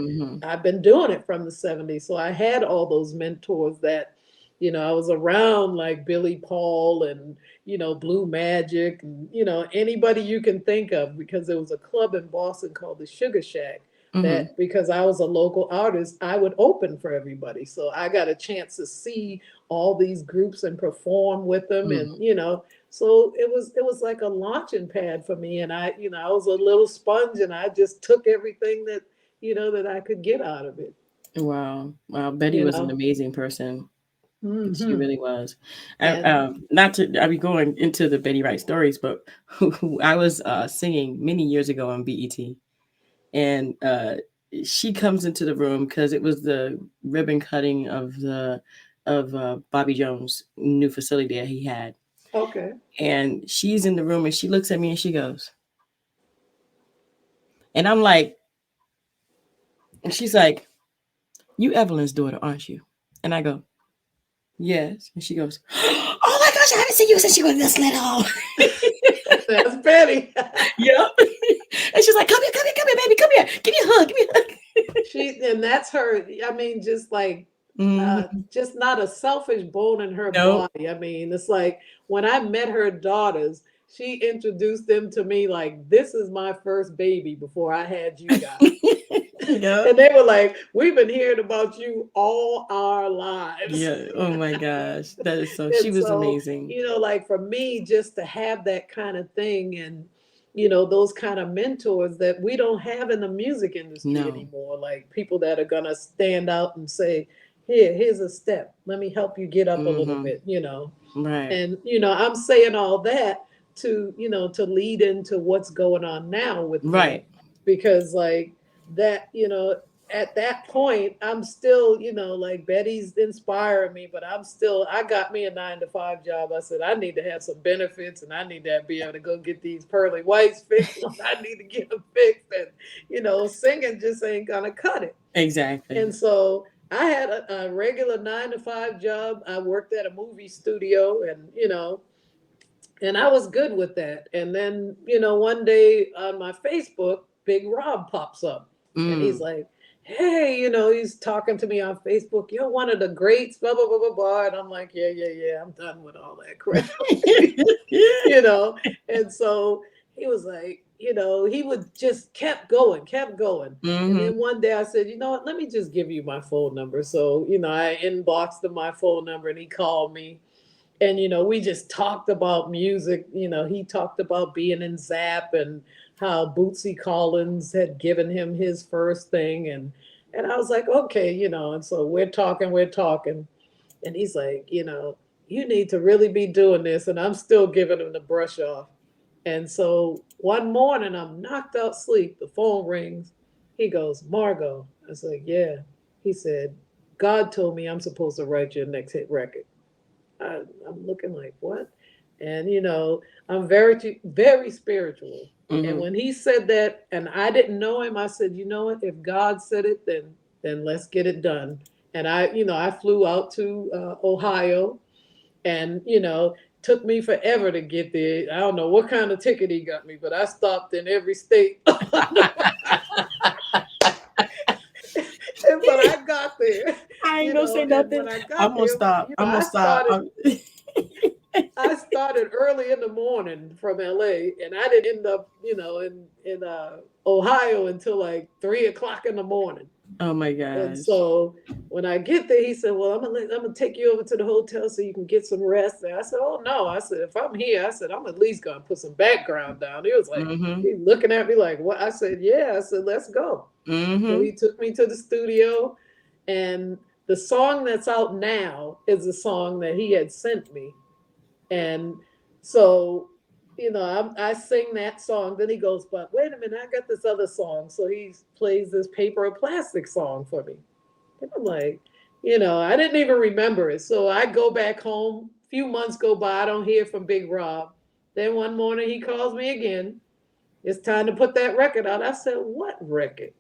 I've been doing it from the 70s. So I had all those mentors that, you know, I was around, like Billy Paul and, you know, Blue Magic and, you know, anybody you can think of, because there was a club in Boston called the Sugar Shack that, because I was a local artist, I would open for everybody. So I got a chance to see all these groups and perform with them. And, you know, so it was like a launching pad for me. And I, you know, I was a little sponge, and I just took everything that, you know, that I could get out of it. Wow. Betty You was an know? amazing person. She really was. And Not to, I be going into the Betty Wright stories, but I was singing many years ago on BET, and she comes into the room because it was the ribbon cutting of Bobby Jones' new facility that he had. okay. And she's in the room and she looks at me and she goes, and I'm like, and she's like, you Evelyn's daughter, aren't you? And I go, yes. And she goes, oh my gosh, I haven't seen you since you were this little. That's Betty. Yep. And she's like, come here, baby, come here. Give me a hug. And that's her. I mean, just like, just not a selfish bone in her body. I mean, it's like when I met her daughters, she introduced them to me like, this is my first baby before I had you guys. And they were like, we've been hearing about you all our lives. Yeah. Oh my gosh. That is so, she was amazing. You know, like for me, just to have that kind of thing, and, you know, those kind of mentors that we don't have in the music industry anymore, like people that are going to stand out and say, here's a step. Let me help you get up a little bit, you know. Right. And, you know, I'm saying all that to, you know, to lead into what's going on now with me. Because like that, you know, at that point, I'm still, you know, like Betty's inspiring me, but I got me a 9-to-5 job. I said, I need to have some benefits, and I need to be able to go get these pearly whites fixed. I need to get them fixed. And, you know, singing just ain't going to cut it. Exactly. And so I had a regular 9-to-5 job. I worked at a movie studio, and, you know, and I was good with that. And then, you know, one day on my Facebook, Big Rob pops up. And he's like, hey, he's talking to me on Facebook. You're one of the greats, blah, blah, blah, blah, blah. And I'm like, yeah. I'm done with all that crap. And so he was like, he would just kept going. And then one day I said, you know what, let me just give you my phone number. So, I inboxed him my phone number and he called me. And, we just talked about music. He talked about being in Zap and how Bootsy Collins had given him his first thing. And I was like, okay, and so we're talking. And he's like, you need to really be doing this. And I'm still giving him the brush off. And so one morning I'm knocked out sleep. The phone rings. He goes, Margo. I was like, yeah. He said, God told me I'm supposed to write your next hit record. I'm looking like, what? And, I'm very, very spiritual. Mm-hmm. And when he said that, and I didn't know him, I said, you know what? If God said it, then let's get it done. And I flew out to Ohio, and, took me forever to get there. I don't know what kind of ticket he got me, but I stopped in every state. But I got there. I ain't gonna say nothing. I'm gonna stop. I started early in the morning from LA, and I didn't end up, in Ohio until like 3:00 in the morning. Oh my gosh. And so when I get there, he said, well, I'm gonna take you over to the hotel so you can get some rest. And I said, oh no. I said, if I'm here, I'm at least gonna put some background down. He was like, He's looking at me like, what? I said, yeah. I said, let's go. Mm-hmm. So he took me to the studio, and the song that's out now is a song that he had sent me. And so, I sing that song. Then he goes, but wait a minute, I got this other song. So he plays this Paper or Plastic song for me. And I'm like, I didn't even remember it. So I go back home. A few months go by. I don't hear from Big Rob. Then one morning he calls me again. It's time to put that record out. I said, what record?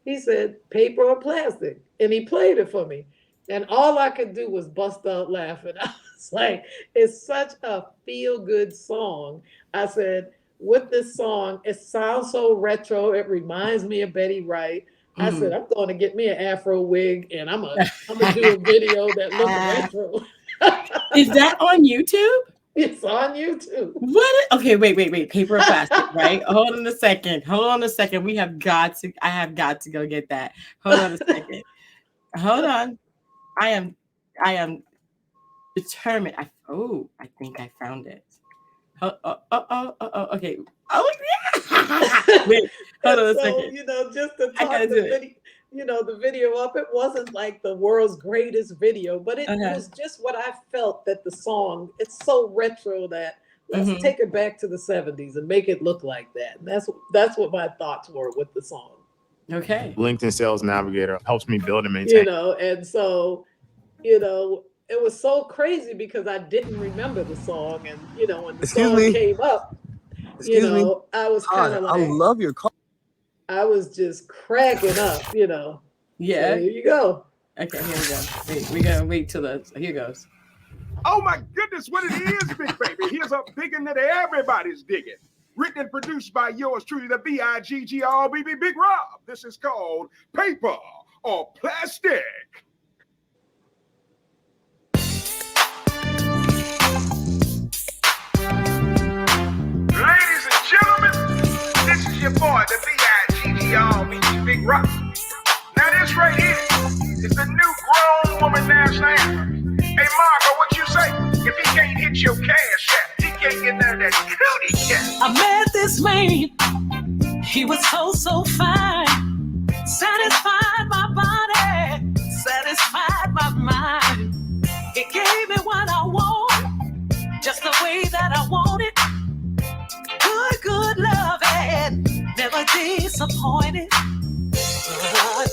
He said, Paper or Plastic. And he played it for me. And all I could do was bust out laughing. I was like, it's such a feel-good song. I said, with this song, it sounds so retro. It reminds me of Betty Wright. I said, I'm going to get me an Afro wig, and I'm gonna do a video that looks retro. Is that on YouTube? It's on YouTube. What? Okay, wait. Paper or Plastic, right? Hold on a second. I have got to go get that. Hold on a second. Hold on. I am determined. I think I found it. Okay. Oh, yeah. Wait, hold on a second. Just to talk the video up, it wasn't like the world's greatest video, but it was just what I felt that the song, it's so retro that let's take it back to the 70s and make it look like that. And that's what my thoughts were with the song. Okay. LinkedIn Sales Navigator helps me build and maintain. And so, it was so crazy because I didn't remember the song. And, when the song came up, I was kind of like, I love your call. I was just cracking up, Yeah. So here you go. Okay, here we go. Wait, we gotta wait till here goes. Oh my goodness, what it is, big baby. Here's a big one that everybody's digging. Written and produced by yours truly, the BIGGRBB Big Rob. This is called Paper or Plastic. Ladies and gentlemen, this is your boy, the BIGGRBB Big Rob. Now this right here is the new grown woman national anthem. Hey Margo, what you say? If he can't hit your cash app, he can't get none of that cootie cat. I met this man, he was so fine. Satisfied my body, satisfied my mind. He gave me what I want, just the way that I want it. Good love and never disappointed.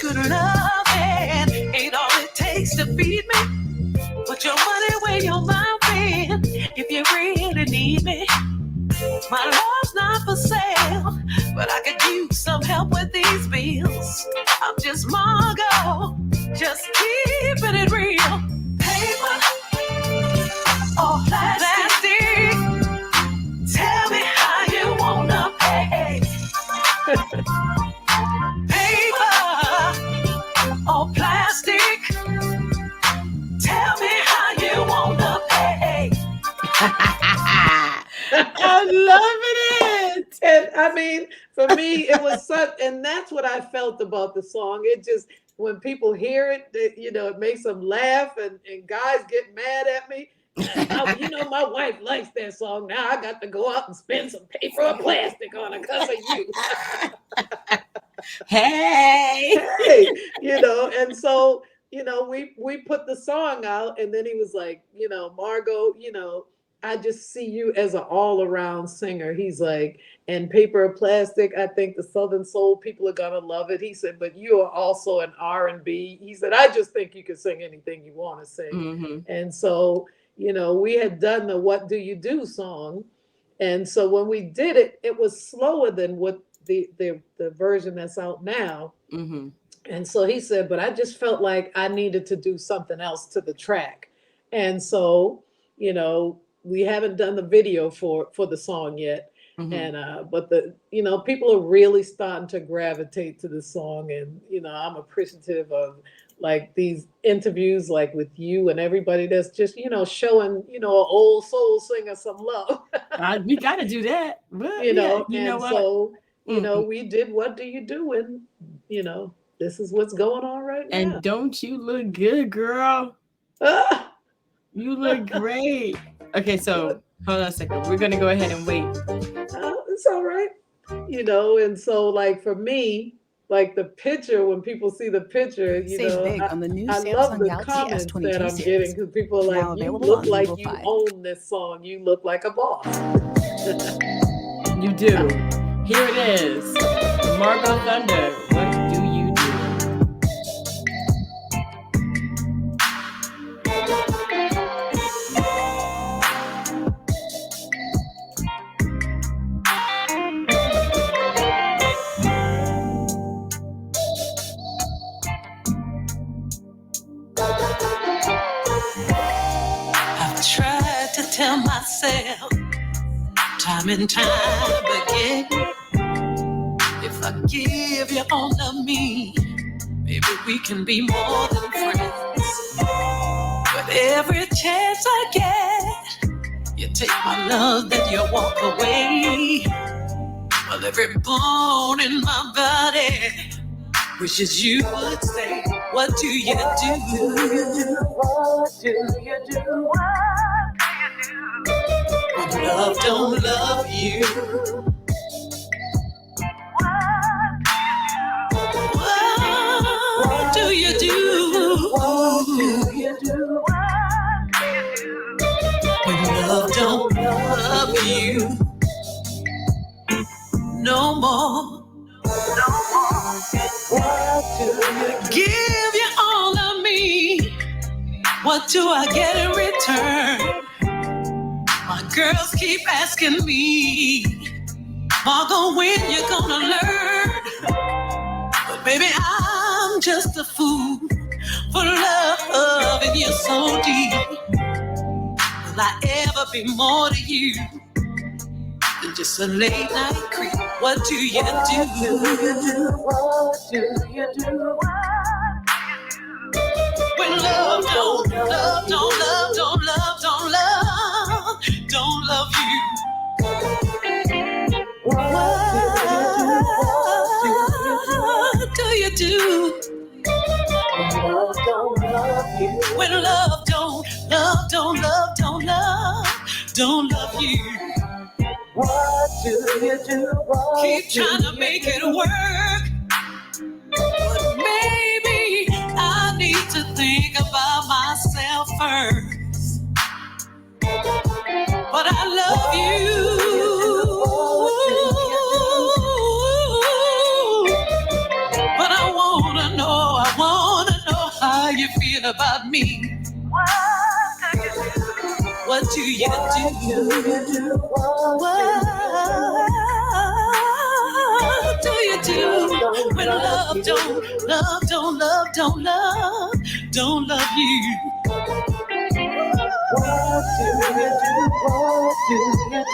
Good love and ain't all it takes to feed me. Put your money where your mouth is if you really need me. My love's not for sale, but I could use some help with these bills. I'm just Margo, just keeping it real. Paper or plastic, tell me how you wanna pay. Paper music. Tell me how you wanna pay. I'm loving it. And I mean, for me, it was such, and that's what I felt about the song. It just, when people hear it, it makes them laugh, and guys get mad at me. My wife likes that song. Now I got to go out and spend some paper or plastic on it because of you. Hey, and so, we put the song out, and then he was like, Margo, I just see you as an all-around singer. He's like, and Paper or Plastic, I think the Southern Soul people are gonna love it. He said, but you are also an R&B. He said, I just think you can sing anything you want to sing. Mm-hmm. And so, we had done the What Do You Do song. And so when we did it, it was slower than what the version that's out now. Mm-hmm. And so he said, but I just felt like I needed to do something else to the track. And so, we haven't done the video for the song yet. Mm-hmm. And but people are really starting to gravitate to the song. And I'm appreciative of like these interviews, like with you and everybody that's just showing an old soul singer some love. We got to do that. Well, So we did What Do You Do, and this is what's going on right now. And don't you look good, girl? You look great. Okay, so hold on a second. We're gonna go ahead and wait. It's all right. And so like for me, like the picture, when people see the picture, I love the comments that I'm getting, because people are like, you look like you own this song. You look like a boss. You do. Here it is. Margo Thunder. What do you do? Tell myself time and time again, if I give you all of me, maybe we can be more than friends. But every chance I get, you take my love, then you walk away. Well, every bone in my body wishes you would stay. What do you do? What do you do? When love don't love you, what do you do? What do you do? When love don't love you, no more. What do you do? Give you all of me. What do I get in return? My girls keep asking me, Margo, when you gonna learn? But baby, I'm just a fool for loving you so deep. Will I ever be more to you than just a late night creep? What do you do? What do you do? When love don't love, don't love, don't love, don't love, don't love you. What do you do? When love don't love you. When love don't love, don't love, don't love, don't love you. What do you do? Keep trying to make it work, but maybe I need to think about myself first. But I love you. But I wanna know how you feel about me. What do you do? What do you do? When love don't love, don't love, don't love, don't love you. What do you do? What do you do?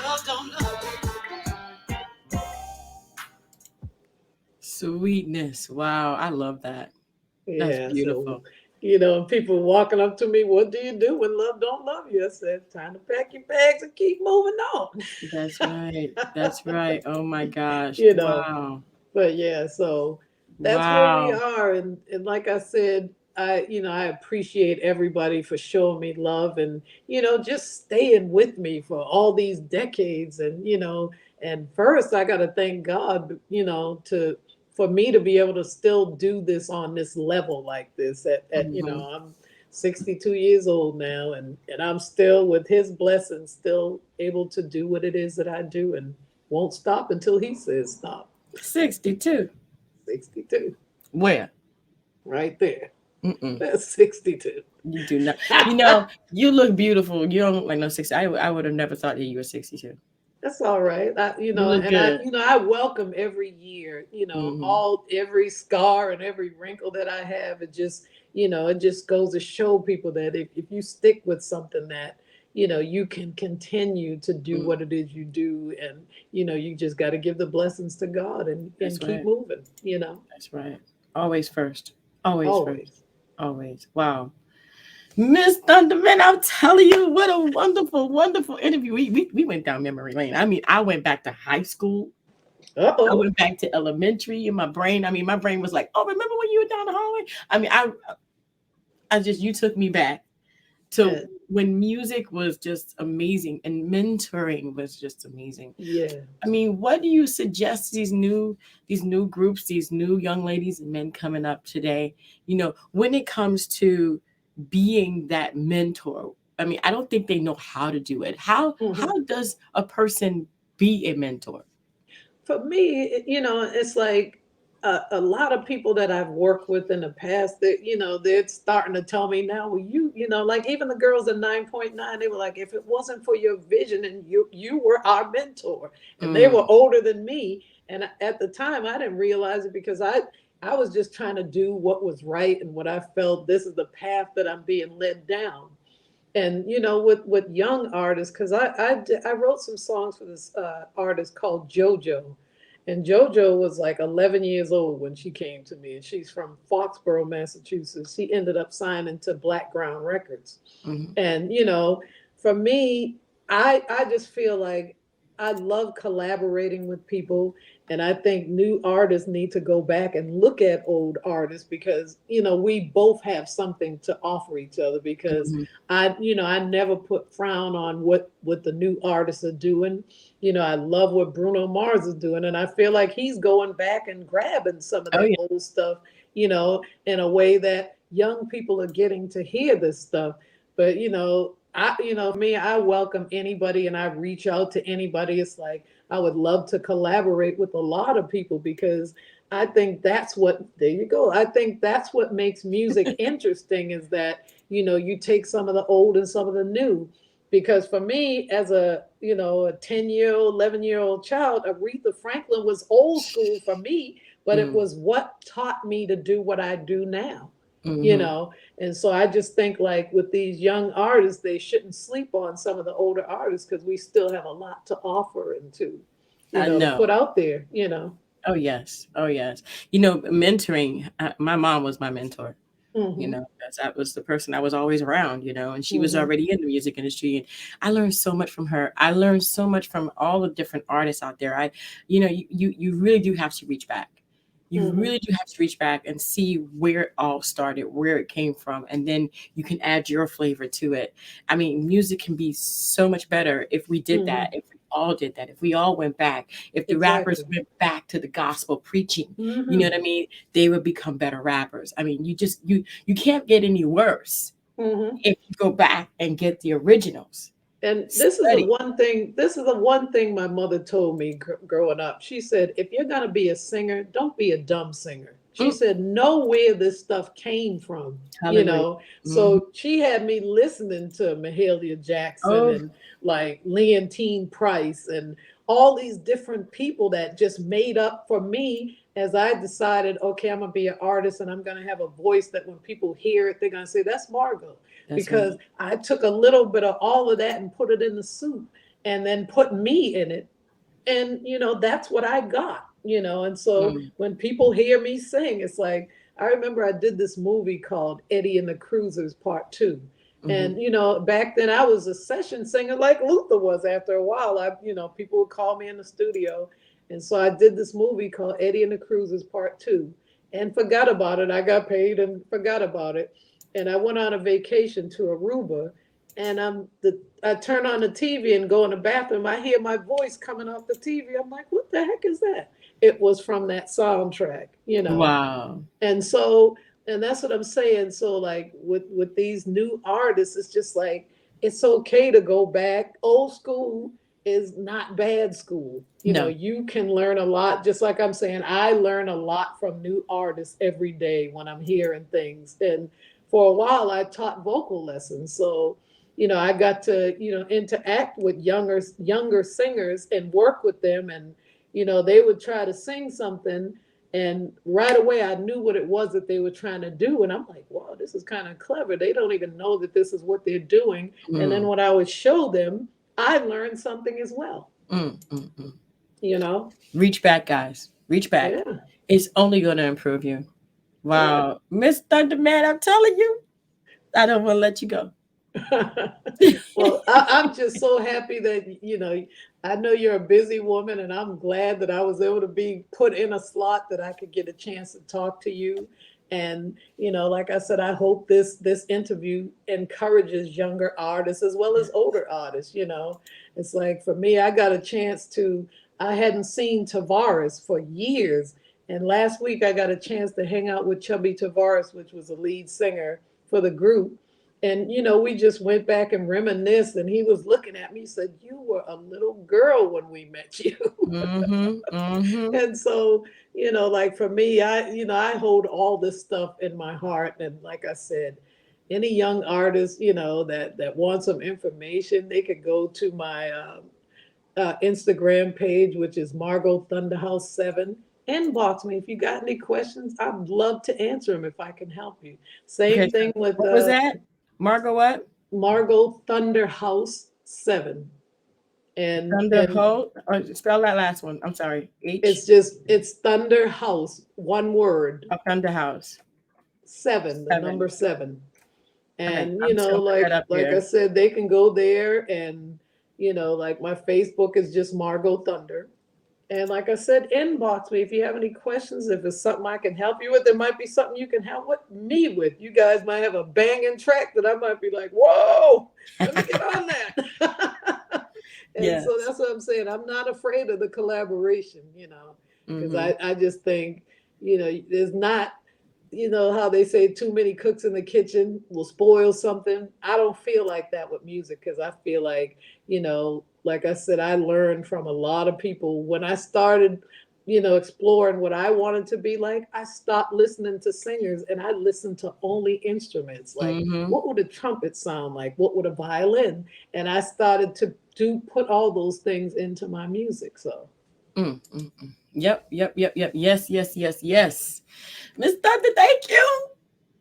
Love don't don't love you. Sweetness. Wow, I love that. That's Yeah, so beautiful. people walking up to me, what do you do when love don't love you? I said, time to pack your bags and keep moving on. That's right. That's right. Oh my gosh. you know, Wow. but yeah, so that's where we Wow. are. And like I said, I appreciate everybody for showing me love and, just staying with me for all these decades. And first I got to thank God, for me to be able to still do this on this level like this Mhm. I'm 62 years old now and I'm still with his blessings, still able to do what it is that I do and won't stop until he says stop. 62. 62. Where? Right there. Mm-mm. That's 62. You do not. You look beautiful. You don't look like no 60. I would have never thought that you were 62. That's all right. You look good. I welcome every year, Hmm. every scar and every wrinkle that I have. It just goes to show people that if you stick with something that, you can continue to do Mm. what it is you do. And, you just got to give the blessings to God and That's keep right. moving. That's right. Always first. Always first. Always. Always. Wow. Miss Thunderman, I'm telling you, what a wonderful, wonderful interview. We went down memory lane. I mean, I went back to high school. I Uh-oh. went back to elementary in my brain. I mean, my brain was like, oh, remember when you were down the hallway? I mean, you took me back to And when music was just amazing and mentoring was just amazing. yeah. I mean, what do you suggest these new groups, these new young ladies and men coming up today, when it comes to being that mentor? I mean, I don't think they know how to do it. Mhm. How does a person be a mentor? For me, it's like a lot of people that I've worked with in the past that, they're starting to tell me now, well, like even the girls at 9.9, they were like, if it wasn't for your vision and you were our mentor, and they Mm, were older than me. And at the time, I didn't realize it because I was just trying to do what was right and what I felt this is the path that I'm being led down. And with young artists, because I wrote some songs for this artist called JoJo, and JoJo was like 11 years old when she came to me, and she's from Foxborough, Massachusetts. She ended up signing to Black Ground Records, mhm, and for me, I just feel like I love collaborating with people, and I think new artists need to go back and look at old artists because we both have something to offer each other. Because mhm. I never put frown on what the new artists are doing. I love what Bruno Mars is doing, and I feel like he's going back and grabbing some of Oh that yeah. old stuff, in a way that young people are getting to hear this stuff. But for me, I welcome anybody and I reach out to anybody. It's like I would love to collaborate with a lot of people because I think that's what, there you go. I think that's what makes music interesting is that, you take some of the old and some of the new. Because for me, as a 10-year-old, 11-year-old child, Aretha Franklin was old school for me, but it Mm, was what taught me to do what I do now. you mhm. know and so I just think like with these young artists, they shouldn't sleep on some of the older artists because we still have a lot to offer and I to know. put out there. Oh yes. Oh yes. Mentoring. My mom was my mentor. Hmm. That was the person I was always around, and she was Hmm. already in the music industry. And I learned so much from her. I learned so much from all the different artists out there. You really do have to reach back. You Hmm. really do have to reach back and see where it all started, where it came from, and then you can add your flavor to it. I mean, music can be so much better if we did that, Hmm. if we all did that, if we all went back, if the rappers Exactly. went back to the gospel preaching, you know Hmm. what I mean? They would become better rappers. I mean, you can't get any worse Hmm. if you go back and get the originals. And Study. this is the one thing my mother told me growing up. She said, if you're going to be a singer, don't be a dumb singer. She Mm, said, know where this stuff came from, hallelujah. Mhm. so she had me listening to Mahalia Jackson Oh, and like Leontine Price and all these different people that just made up for me as I decided, okay, I'm going to be an artist and I'm going to have a voice that when people hear it, they're going to say, that's Margo, that's because right. I took a little bit of all of that and put it in the soup. and then put me in it. And, that's what I got, And so when people hear me sing, it's like, I remember I did this movie called Eddie and the Cruisers Part 2. And, back then I was a session singer like Luther was. After a while, people would call me in the studio. And so I did this movie called Eddie and the Cruisers Part 2 and forgot about it. I got paid and forgot about it. And I went on a vacation to Aruba, and I turn on the TV and go in the bathroom. I hear my voice coming off the TV. I'm like, what the heck is that? It was from that soundtrack, Wow. And so, and that's what I'm saying. So like with these new artists, it's just like, it's okay to go back. Old school is not bad school. You can learn a lot. Just like I'm saying, I learn a lot from new artists every day when I'm hearing things. And for a while, I taught vocal lessons. So, I got to, interact with younger singers and work with them. And, they would try to sing something. And right away, I knew what it was that they were trying to do. And I'm like, wow, this is kind of clever. They don't even know that this is what they're doing. And then when I would show them, I learned something as well. Reach back, guys. Reach back. Yeah. It's only going to improve you. Wow. Yeah. Miss Thunderman, I'm telling you, I don't want to let you go. Well, I'm just so happy that, I know you're a busy woman, and I'm glad that I was able to be put in a slot that I could get a chance to talk to you. And, like I said, I hope this interview encourages younger artists as well as older artists. It's like, for me, I got a chance I hadn't seen Tavares for years. And last week I got a chance to hang out with Chubby Tavares, which was the lead singer for the group. And, we just went back and reminisced, and he was looking at me, said, you were a little girl when we met you. And so, like for me, I hold all this stuff in my heart. And like I said, any young artist, that wants some information, they could go to my Instagram page, which is Margo Thunder 7. Inbox me if you got any questions. I'd love to answer them if I can help you. Same thing with what was that? Margo what? Margo Thunder 7. And Thunder or spell that last one. I'm sorry. It's Thunder House, one word. Thunder House 7, the number 7. And like I said, they can go there, and like my Facebook is just Margo Thunder. And like I said, inbox me if you have any questions. If it's something I can help you with, there might be something you can help me with. You guys might have a banging track that I might be like, whoa, let me get on that. And so that's what I'm saying. I'm not afraid of the collaboration, because I just think, there's not, how they say too many cooks in the kitchen will spoil something. I don't feel like that with music, because I feel like, like I said, I learned from a lot of people. When I started, exploring what I wanted to be like, I stopped listening to singers and I listened to only instruments. Like, what would a trumpet sound like? What would a violin? And I started to put all those things into my music. So. Yep. Yes. Miss Thunder, thank you.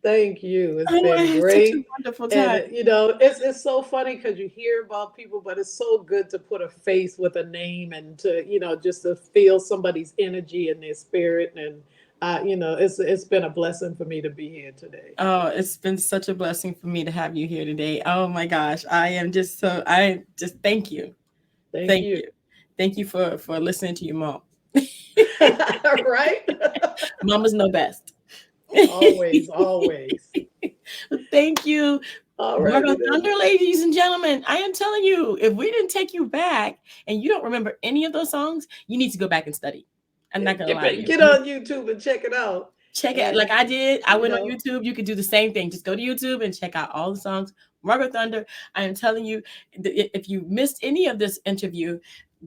Thank you. It's been great. Such a wonderful time. And, it's so funny because you hear about people, but it's so good to put a face with a name and to, just to feel somebody's energy and their spirit. And, it's been a blessing for me to be here today. Oh, it's been such a blessing for me to have you here today. Oh my gosh. I just thank you. Thank you. Thank you for listening to your mom. Right? Mamas know best. Always. Thank you. All right. Margo Thunder, ladies and gentlemen, I am telling you, if we didn't take you back and you don't remember any of those songs, you need to go back and study. I'm not going to lie to you. Get on YouTube and check it out. Check it like I did. I went on YouTube. You could do the same thing. Just go to YouTube and check out all the songs. Margo Thunder, I am telling you, if you missed any of this interview,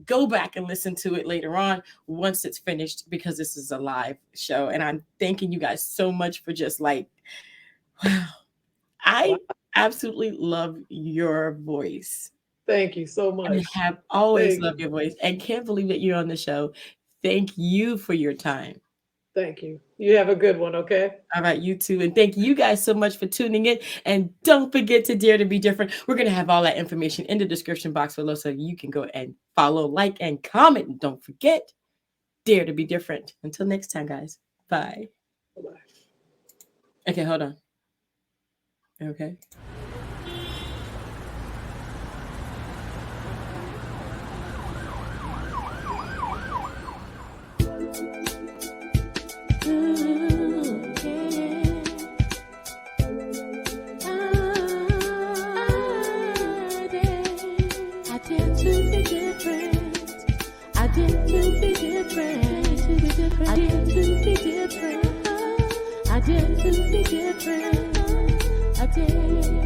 go back and listen to it later on once it's finished, because this is a live show. And I'm thanking you guys so much for just like, wow. I absolutely love your voice. Thank you so much. I have always loved your voice and can't believe that you're on the show. Thank you for your time. Thank you. You have a good one, okay? All right, you too. And thank you guys so much for tuning in. And don't forget to dare to be different. We're going to have all that information in the description box below so you can go and follow, like, and comment. And don't forget, dare to be different. Until next time, guys. Bye. Bye-bye. Okay, hold on. Okay. I did.